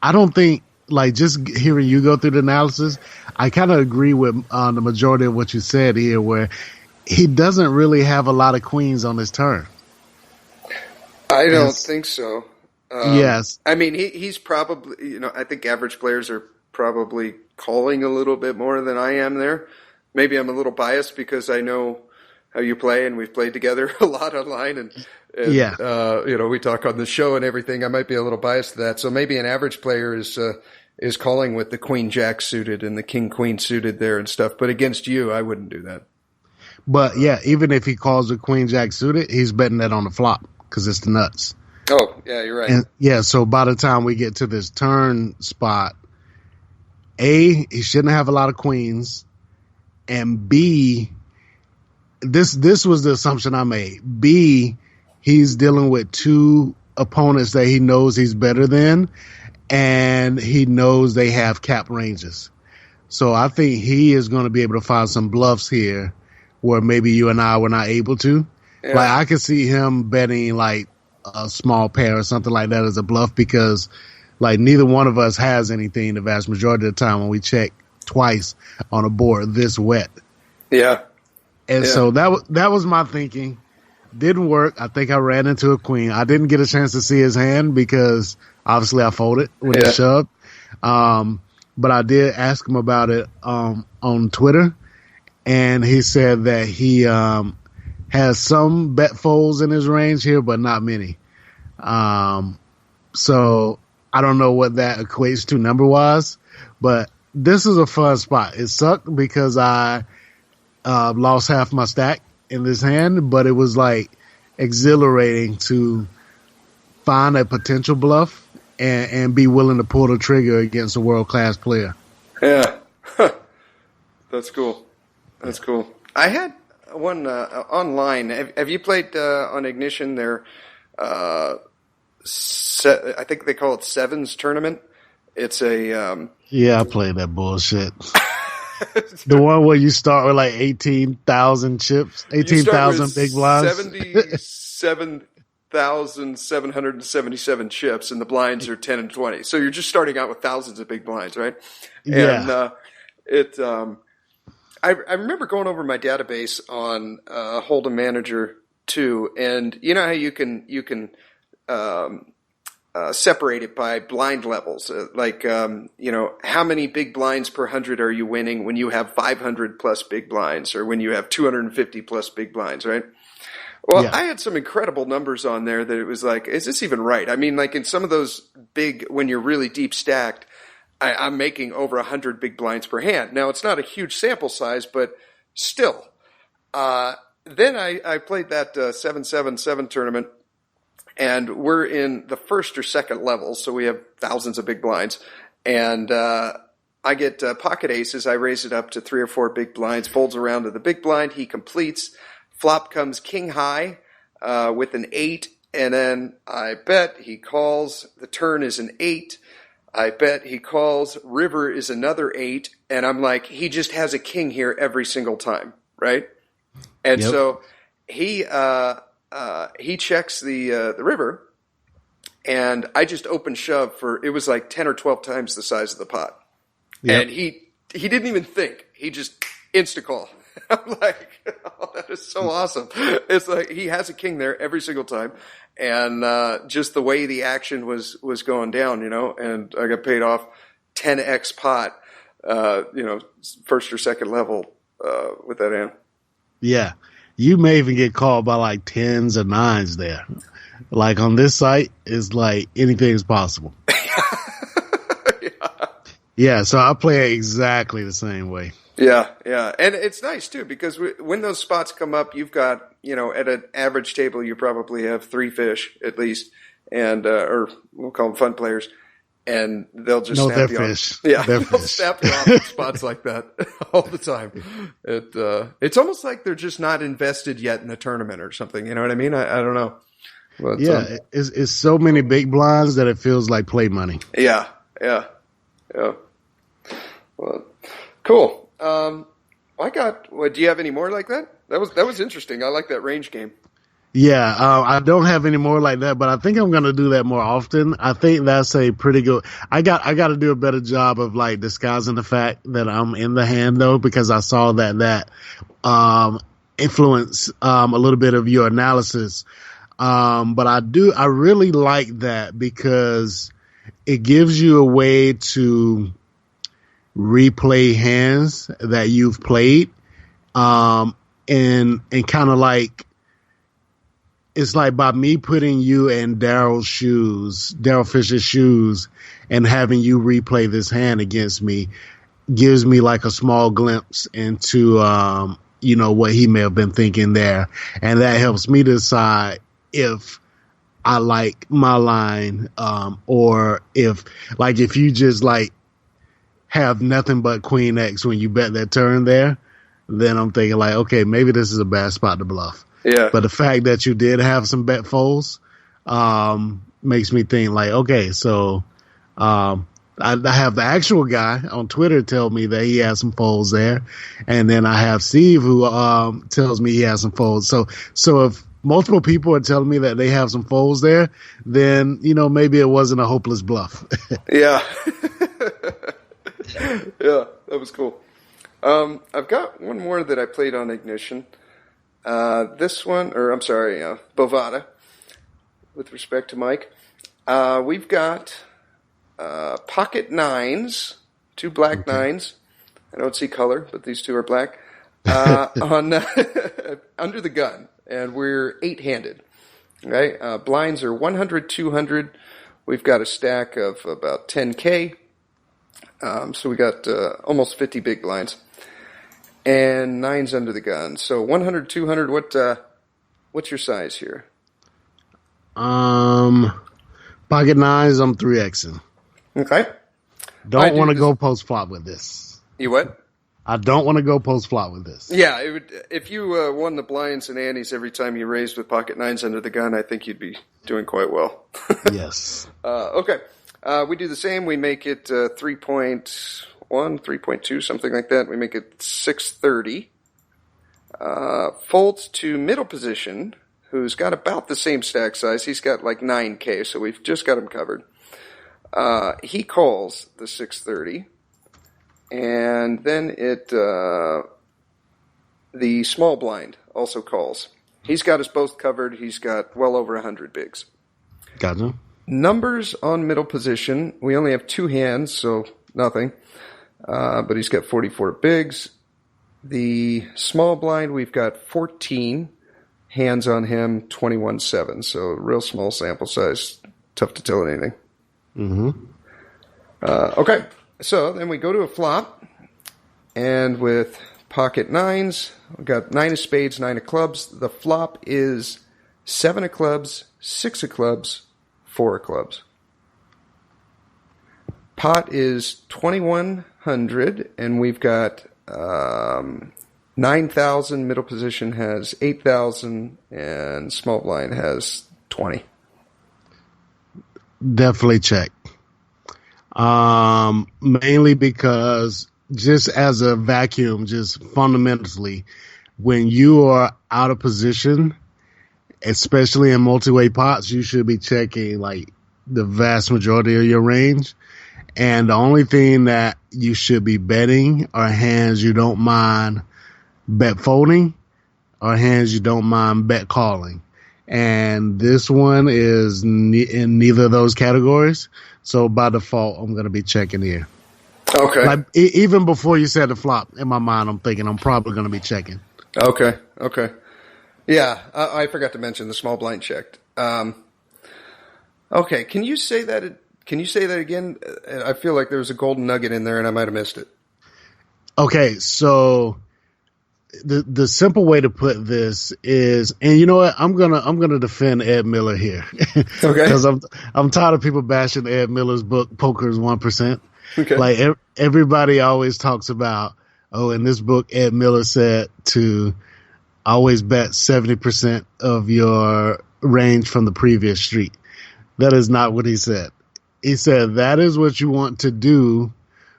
I don't think, like, just hearing you go through the analysis, I kind of agree with the majority of what you said here, where he doesn't really have a lot of queens on his turn. I don't think so. Yes. I mean, he's probably, I think average players are probably calling a little bit more than I am there. Maybe I'm a little biased because I know how you play and we've played together a lot online and we talk on the show and everything. I might be a little biased to that. So maybe an average player is calling with the queen jack suited and the king queen suited there and stuff. But against you, I wouldn't do that. But yeah, even if he calls with queen jack suited, he's betting that on the flop because it's the nuts. Oh, yeah, you're right. And yeah, so by the time we get to this turn spot, A, he shouldn't have a lot of queens, and B, this was the assumption I made. B, he's dealing with two opponents that he knows he's better than, and he knows they have cap ranges. So I think he is going to be able to find some bluffs here where maybe you and I were not able to. Yeah. Like, I could see him betting like a small pair or something like that as a bluff because, like, neither one of us has anything the vast majority of the time when we check twice on a board this wet. Yeah. And so that was my thinking. Didn't work. I think I ran into a queen. I didn't get a chance to see his hand because obviously I folded when he shoved. But I did ask him about it on Twitter, and he said that he has some bet folds in his range here, but not many. So I don't know what that equates to number-wise, but this is a fun spot. It sucked because I lost half my stack in this hand, but it was like exhilarating to find a potential bluff and be willing to pull the trigger against a world-class player. Yeah. That's cool. That's cool. I had one online. Have you played on Ignition their I think they call it Sevens tournament? It's a I played that bullshit. The one where you start with like 18,000 chips, 18,000 big blinds. 77,777 chips, and the blinds are 10 and 20. So you're just starting out with thousands of big blinds, right? Yeah. And I remember going over my database on Hold'em Manager 2, and you know how you can separate it by blind levels, how many big blinds per 100 are you winning when you have 500 plus big blinds, or when you have 250 plus big blinds, right? Well, I had some incredible numbers on there that it was like, is this even right? I mean, like in some of those big, when you're really deep stacked, I'm making over 100 big blinds per hand. Now, it's not a huge sample size, but still. Then I played that 777 tournament, and we're in the first or second level, so we have thousands of big blinds. And I get pocket aces. I raise it up to 3 or 4 big blinds, folds around to the big blind. He completes. Flop comes king high with an 8, and then I bet. He calls. The turn is an 8. I bet. He calls. River is another 8, and I'm like, he just has a king here every single time, right? And so he checks the river, and I just open shove for, it was like 10 or 12 times the size of the pot. Yep. And he didn't even think. He just insta call. I'm like, oh, that is so awesome. It's like he has a king there every single time, and just the way the action was going down, and I got paid off 10x pot, first or second level with that hand. Yeah. You may even get called by like 10s or 9s there. Like on this site, it's like anything is possible. Yeah, so I play it exactly the same way. Yeah, yeah. And it's nice, too, because when those spots come up, you've got, at an average table, you probably have 3 fish at least, and or we'll call them fun players, and they'll just snap you fish. off. Yeah, they're they'll fish. snap you off in spots like that all the time. It's almost like they're just not invested yet in a tournament or something. You know what I mean? I don't know. But, yeah, it's so many big blinds that it feels like play money. Yeah. Well, cool. Do you have any more like that? That was interesting. I like that range game. Yeah, I don't have any more like that, but I think I'm going to do that more often. I think that's a pretty good. I got to do a better job of like disguising the fact that I'm in the hand though, because I saw that influence a little bit of your analysis. But I really like that because it gives you a way to replay hands that you've played, and kind of like, it's like by me putting you in Daryl Fisher's shoes and having you replay this hand against me gives me like a small glimpse into, what he may have been thinking there. And that helps me decide if I like my line, or if you just like have nothing but Queen X when you bet that turn there, then I'm thinking like, okay, maybe this is a bad spot to bluff. Yeah. But the fact that you did have some bet folds, makes me think like, okay, so, I have the actual guy on Twitter tell me that he has some folds there. And then I have Steve who, tells me he has some folds. So if multiple people are telling me that they have some folds there, then, maybe it wasn't a hopeless bluff. Yeah. Yeah, that was cool. I've got one more that I played on Ignition. This one, Bovada, with respect to Mike. We've got pocket nines, 2 black nines. I don't see color, but these 2 are black. On under the gun, and we're 8-handed. Right? Blinds are 100, 200. We've got a stack of about 10K. So we got almost 50 big blinds. And 9's under the gun. So 100, 200, what's your size here? Pocket 9s, I'm 3Xing. Okay. Don't want to go post flop with this. You what? I don't want to go post flop with this. Yeah, if you won the blinds and antes every time you raised with pocket 9s under the gun, I think you'd be doing quite well. Yes. Okay. We do the same. We make it 3.1, 3.2, something like that. We make it 630. Folds to middle position, who's got about the same stack size. He's got like 9K, so we've just got him covered. He calls the 630. And then the small blind also calls. He's got us both covered. He's got well over 100 bigs. Gotcha. Numbers on middle position. We only have 2 hands, so nothing. But he's got 44 bigs. The small blind, we've got 14 hands on him, 21-7. So real small sample size. Tough to tell anything. Mm-hmm. Okay. So then we go to a flop. And with pocket 9s, we've got 9 of spades, 9 of clubs. The flop is 7 of clubs, 6 of clubs, 4 of clubs. Pot is 2,100, and we've got 9,000. Middle position has 8,000, and small blind has 20. Definitely check. Mainly because just as a vacuum, just fundamentally, when you are out of position, especially in multi-way pots, you should be checking like the vast majority of your range. And the only thing that you should be betting are hands you don't mind bet folding or hands you don't mind bet calling. And this one is in neither of those categories. So by default, I'm going to be checking here. Okay. Like even before you said the flop, in my mind, I'm thinking I'm probably going to be checking. Okay. Yeah, I forgot to mention the small blind checked. Okay, can you say that again? I feel like there was a golden nugget in there, and I might have missed it. Okay, so the simple way to put this is, and you know what, I'm gonna defend Ed Miller here, Okay. because I'm tired of people bashing Ed Miller's book Poker's 1%. Okay. Like everybody always talks about, oh, in this book Ed Miller said to always bet 70% of your range from the previous street. That is not what he said. He said that is what you want to do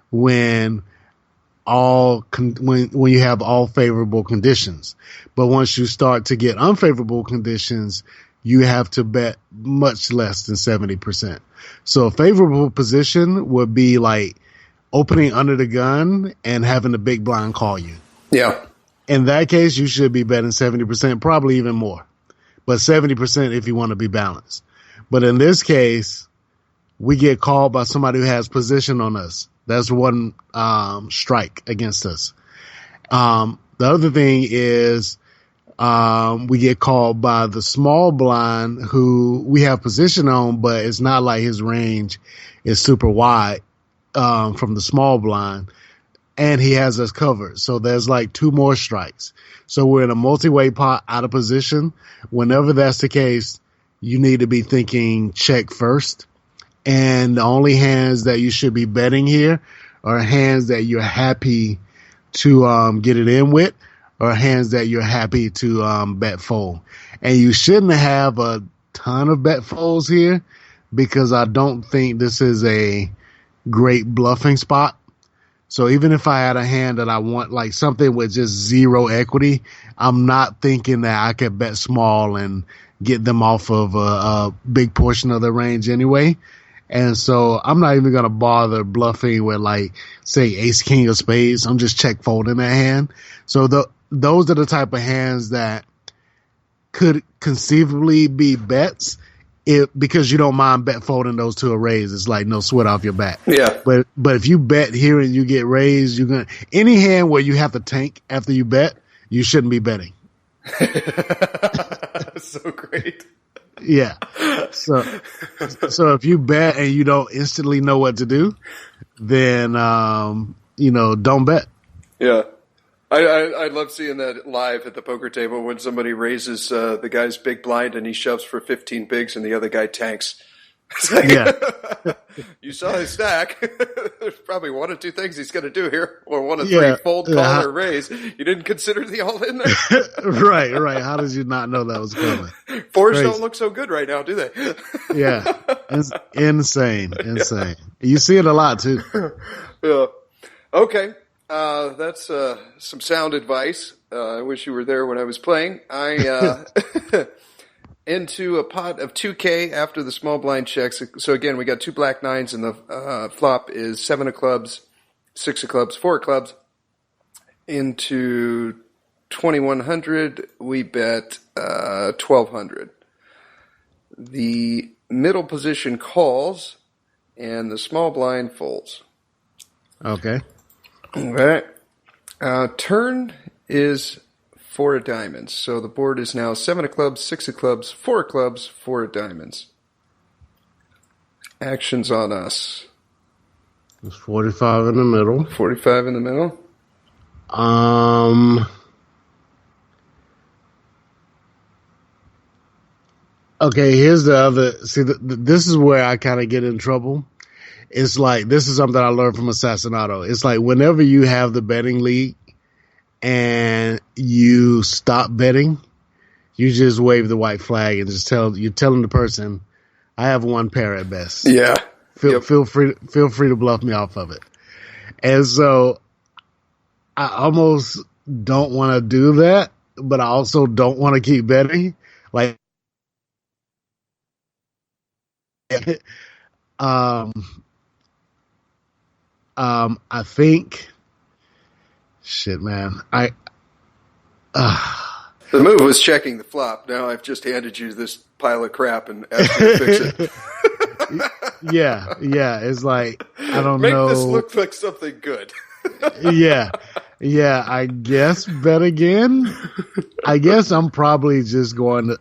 when when you have all favorable conditions. But once you start to get unfavorable conditions, you have to bet much less than 70%. So a favorable position would be like opening under the gun and having the big blind call you. Yeah. In that case, you should be betting 70%, probably even more. But 70% if you want to be balanced. But in this case, we get called by somebody who has position on us. That's one strike against us. The other thing is we get called by the small blind who we have position on, but it's not like his range is super wide from the small blind, and he has us covered. So there's like 2 more strikes. So we're in a multi-way pot out of position. Whenever that's the case, you need to be thinking check first. And the only hands that you should be betting here are hands that you're happy to get it in with, or hands that you're happy to bet fold. And you shouldn't have a ton of bet folds here, because I don't think this is a great bluffing spot. So even if I had a hand that I want, like something with just 0 equity, I'm not thinking that I could bet small and get them off of a big portion of the range anyway. And so I'm not even going to bother bluffing with, like, say, ace, king of spades. I'm just check folding that hand. So those are the type of hands that could conceivably be bets because you don't mind bet folding those to a raise. It's like no sweat off your back. Yeah. But if you bet here and you get raised, any hand where you have to tank after you bet, you shouldn't be betting. So great. Yeah. So if you bet and you don't instantly know what to do, then, don't bet. Yeah. I love seeing that live at the poker table when somebody raises the guy's big blind and he shoves for 15 bigs and the other guy tanks. It's like, yeah. You saw his stack. There's probably 1 or 2 things he's going to do here, or 1 of 3, fold, call, or raise. You didn't consider the all in there. Right. How did you not know that was coming? Fours don't look so good right now, do they? Yeah, it's insane. You see it a lot too. Yeah. Okay. That's some sound advice. I wish you were there when I was playing. I into a pot of 2K after the small blind checks. So again, we got 2 black nines, and the flop is 7 of clubs, 6 of clubs, 4 of clubs. Into 2100, we bet 1200. The middle position calls, and the small blind folds. Okay. Okay. Turn is 4 of diamonds. So the board is now 7 of clubs, 6 of clubs, 4 of clubs, 4 of diamonds. Actions on us. There's 45 in the middle. 45 in the middle. Okay, here's the other. See, this is where I kind of get in trouble. It's like, this is something I learned from Assassinato. It's like whenever you have the betting league and you stop betting, you just wave the white flag and just you're telling the person, I have 1 pair at best. Yeah. Feel free to bluff me off of it. And so I almost don't want to do that, but I also don't want to keep betting. Like, I think, shit, man. The move was checking the flop. Now I've just handed you this pile of crap and asked you to fix it. Yeah. It's like, I don't know. know. Make this look like something good. Yeah. I guess bet again. I guess I'm probably just going to.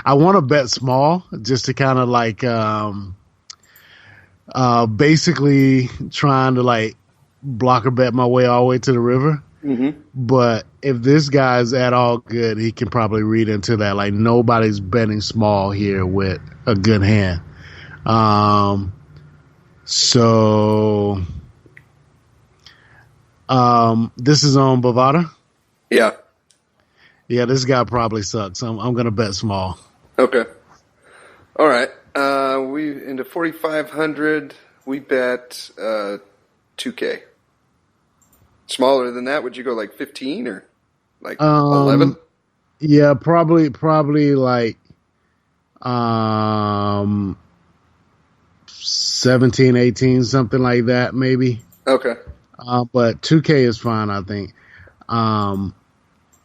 I want to bet small just to kind of like, basically trying to like blocker bet my way all the way to the river. Mm-hmm. But if this guy's at all good, he can probably read into that. Like, nobody's betting small here with a good hand. So this is on Bovada. Yeah. Yeah, this guy probably sucks. I'm going to bet small. Okay. All right. We into 4,500. We bet 2K. Smaller than that, would you go like 15 or like 11? Yeah, probably like 17, 18, something like that, maybe. Okay. But 2K is fine, I think.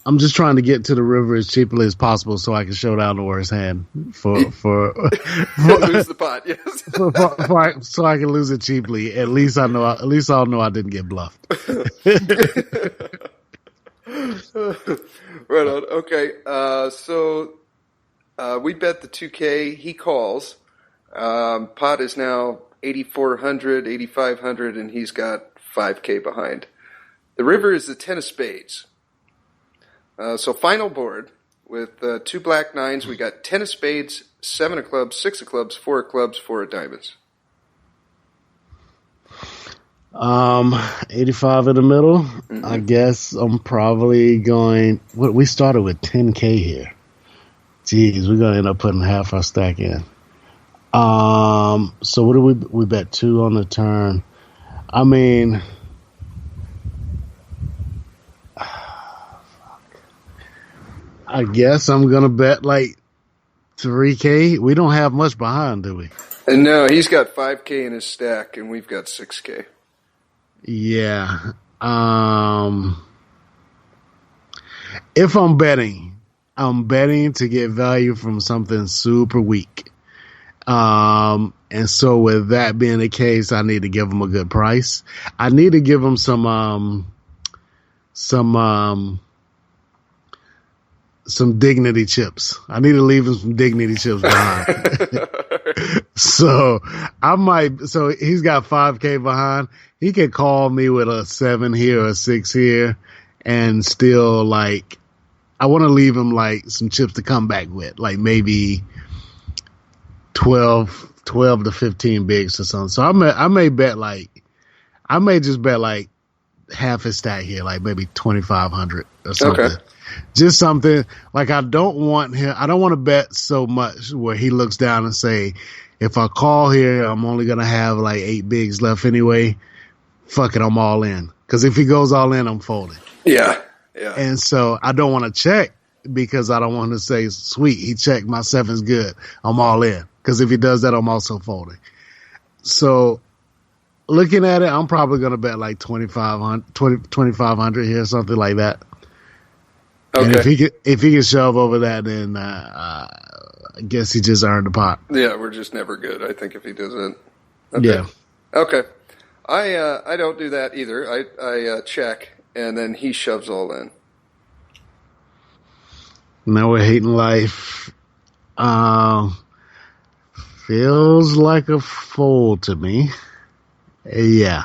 I'm just trying to get to the river as cheaply as possible so I can show down the worst hand for lose the pot. Yes. so I can lose it cheaply. At least I'll know I didn't get bluffed. Right on. Okay. So we bet the 2K. He calls. Pot is now 8,400, 8,500, and he's got 5K behind. The river is the 10 of spades. So final board with 2 black nines. We got 10 of spades, 7 of clubs, 6 of clubs, 4 of clubs, 4 of diamonds. 85 in the middle. Mm-hmm. I guess I'm probably going. We started with 10K here. Jeez, we're gonna end up putting half our stack in. So what do we bet 2 on the turn? I mean, I guess I'm gonna bet like 3K. We don't have much behind, do we? And no, he's got 5K in his stack, and we've got 6K. Yeah. If I'm betting to get value from something super weak. And so with that being the case, I need to give him a good price. I need to give him some dignity chips. I need to leave him some dignity chips behind. So he's got 5K behind. He could call me with a 7 here or a 6 here and still like, I want to leave him like some chips to come back with, like maybe 12 to 15 bigs or something. So I may just bet like half his stack here, like maybe 2,500 or something. Okay. Just something like I don't want to bet so much where he looks down and say, if I call here, I'm only going to have like 8 bigs left anyway. Fuck it, I'm all in. Because if he goes all in, I'm folding. Yeah, yeah. And so I don't want to check because I don't want to say, sweet, he checked, my 7's good, I'm all in. Because if he does that, I'm also folding. So looking at it, I'm probably going to bet like 2,500 here, something like that. Okay. And if he can shove over that, then I guess he just earned the pot. Yeah, we're just never good, I think, if he doesn't. Okay. Yeah. Okay. I don't do that either. I check, and then he shoves all in. Now we're hating life. Feels like a fold to me. Yeah.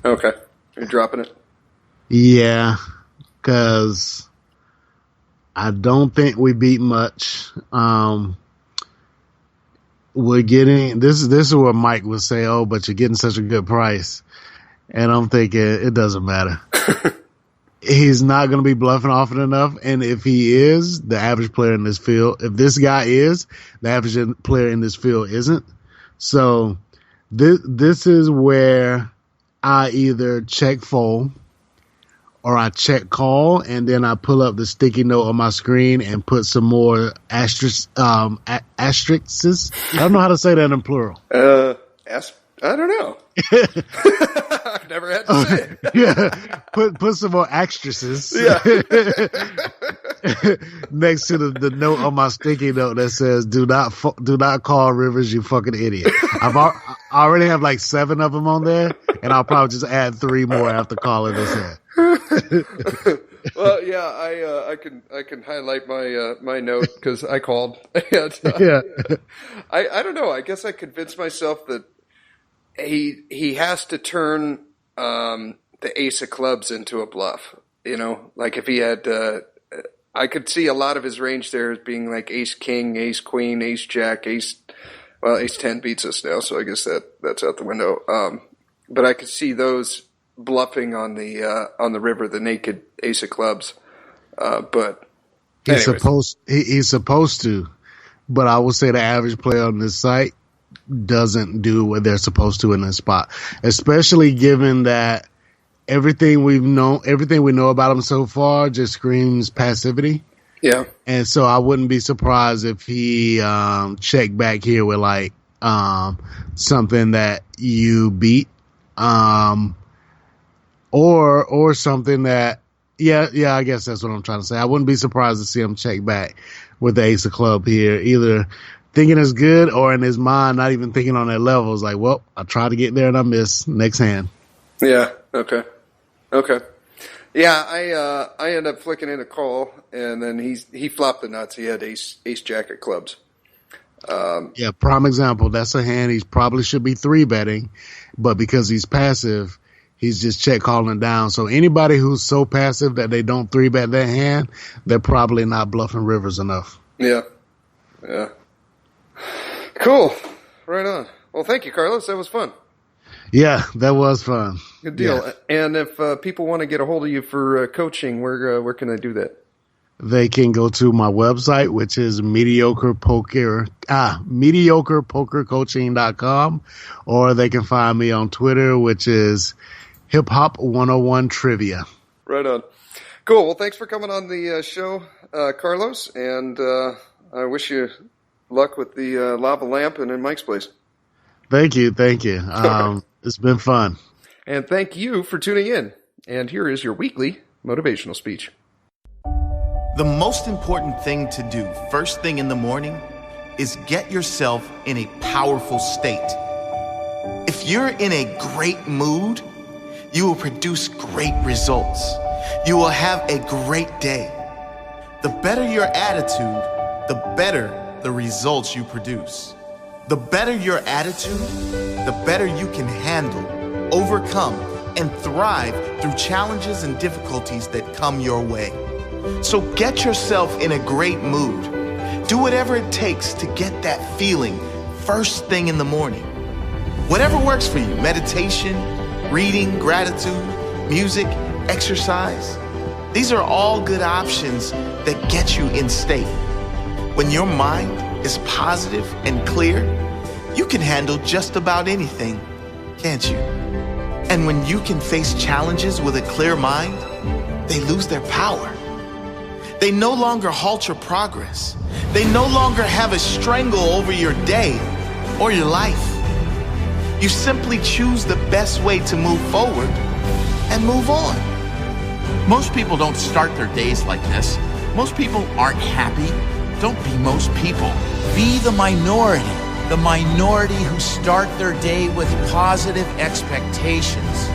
Okay. You're dropping it? Yeah. Because I don't think we beat much. We're getting this is where Mike would say, "Oh, but you're getting such a good price," and I'm thinking it doesn't matter. He's not going to be bluffing often enough, and if he is, the average player in this field, if this guy is, the average player in this field isn't. So this is where I either check fold or I check call, and then I pull up the sticky note on my screen and put some more asterisks. I don't know how to say that in plural. I don't know. I've never had to say it. Yeah, put some more asterisks. Yeah. Next to the note on my sticky note that says, "Do not call Rivers, you fucking idiot." I already have like 7 of them on there, and I'll probably just add 3 more after calling this in. Well, yeah, I can highlight my note because I called. And, yeah. I don't know. I guess I convinced myself that he has to turn the ace of clubs into a bluff. Like if he had, I could see a lot of his range there as being like ace king, ace queen, ace jack, ace 10 beats us now, so I guess that's out the window. But I could see those bluffing on the river, the naked ace of clubs. But he's supposed to, but I would say the average player on this site doesn't do what they're supposed to in this spot, especially given that everything we know about him so far just screams passivity. Yeah. And so I wouldn't be surprised if he checked back here with like something that you beat, or something that I guess that's what I'm trying to say. I wouldn't be surprised to see him check back with the ace of club here, either thinking it's good or in his mind not even thinking on that level. It's like, well, I tried to get there and I missed. Next hand. Yeah. Okay. Yeah, I end up flicking in a call, and then he flopped the nuts. He had ace jack of clubs. Yeah, prime example. That's a hand he probably should be 3-betting, but because he's passive, he's just check calling down. So anybody who's so passive that they don't 3-bet that hand, they're probably not bluffing rivers enough. Yeah. Cool. Right on. Well, thank you, Carlos. That was fun. Yeah, that was fun. Good deal. Yeah. And if people want to get a hold of you for coaching, where can they do that? They can go to my website, which is mediocrepokercoaching.com, or they can find me on Twitter, which is hiphop101 trivia. Right on. Cool. Well, thanks for coming on the show, Carlos, and I wish you luck with the lava lamp and in Mike's place. Thank you. It's been fun. And thank you for tuning in. And here is your weekly motivational speech. The most important thing to do first thing in the morning is get yourself in a powerful state. If you're in a great mood, you will produce great results. You will have a great day. The better your attitude, the better the results you produce. The better your attitude, the better you can handle, overcome, and thrive through challenges and difficulties that come your way. So get yourself in a great mood. Do whatever it takes to get that feeling first thing in the morning. Whatever works for you, meditation, reading, gratitude, music, exercise. These are all good options that get you in state. When your mind is positive and clear, you can handle just about anything, can't you? And when you can face challenges with a clear mind, they lose their power. They no longer halt your progress. They no longer have a strangle over your day or your life. You simply choose the best way to move forward and move on. Most people don't start their days like this. Most people aren't happy. Don't be most people. Be the minority who start their day with positive expectations.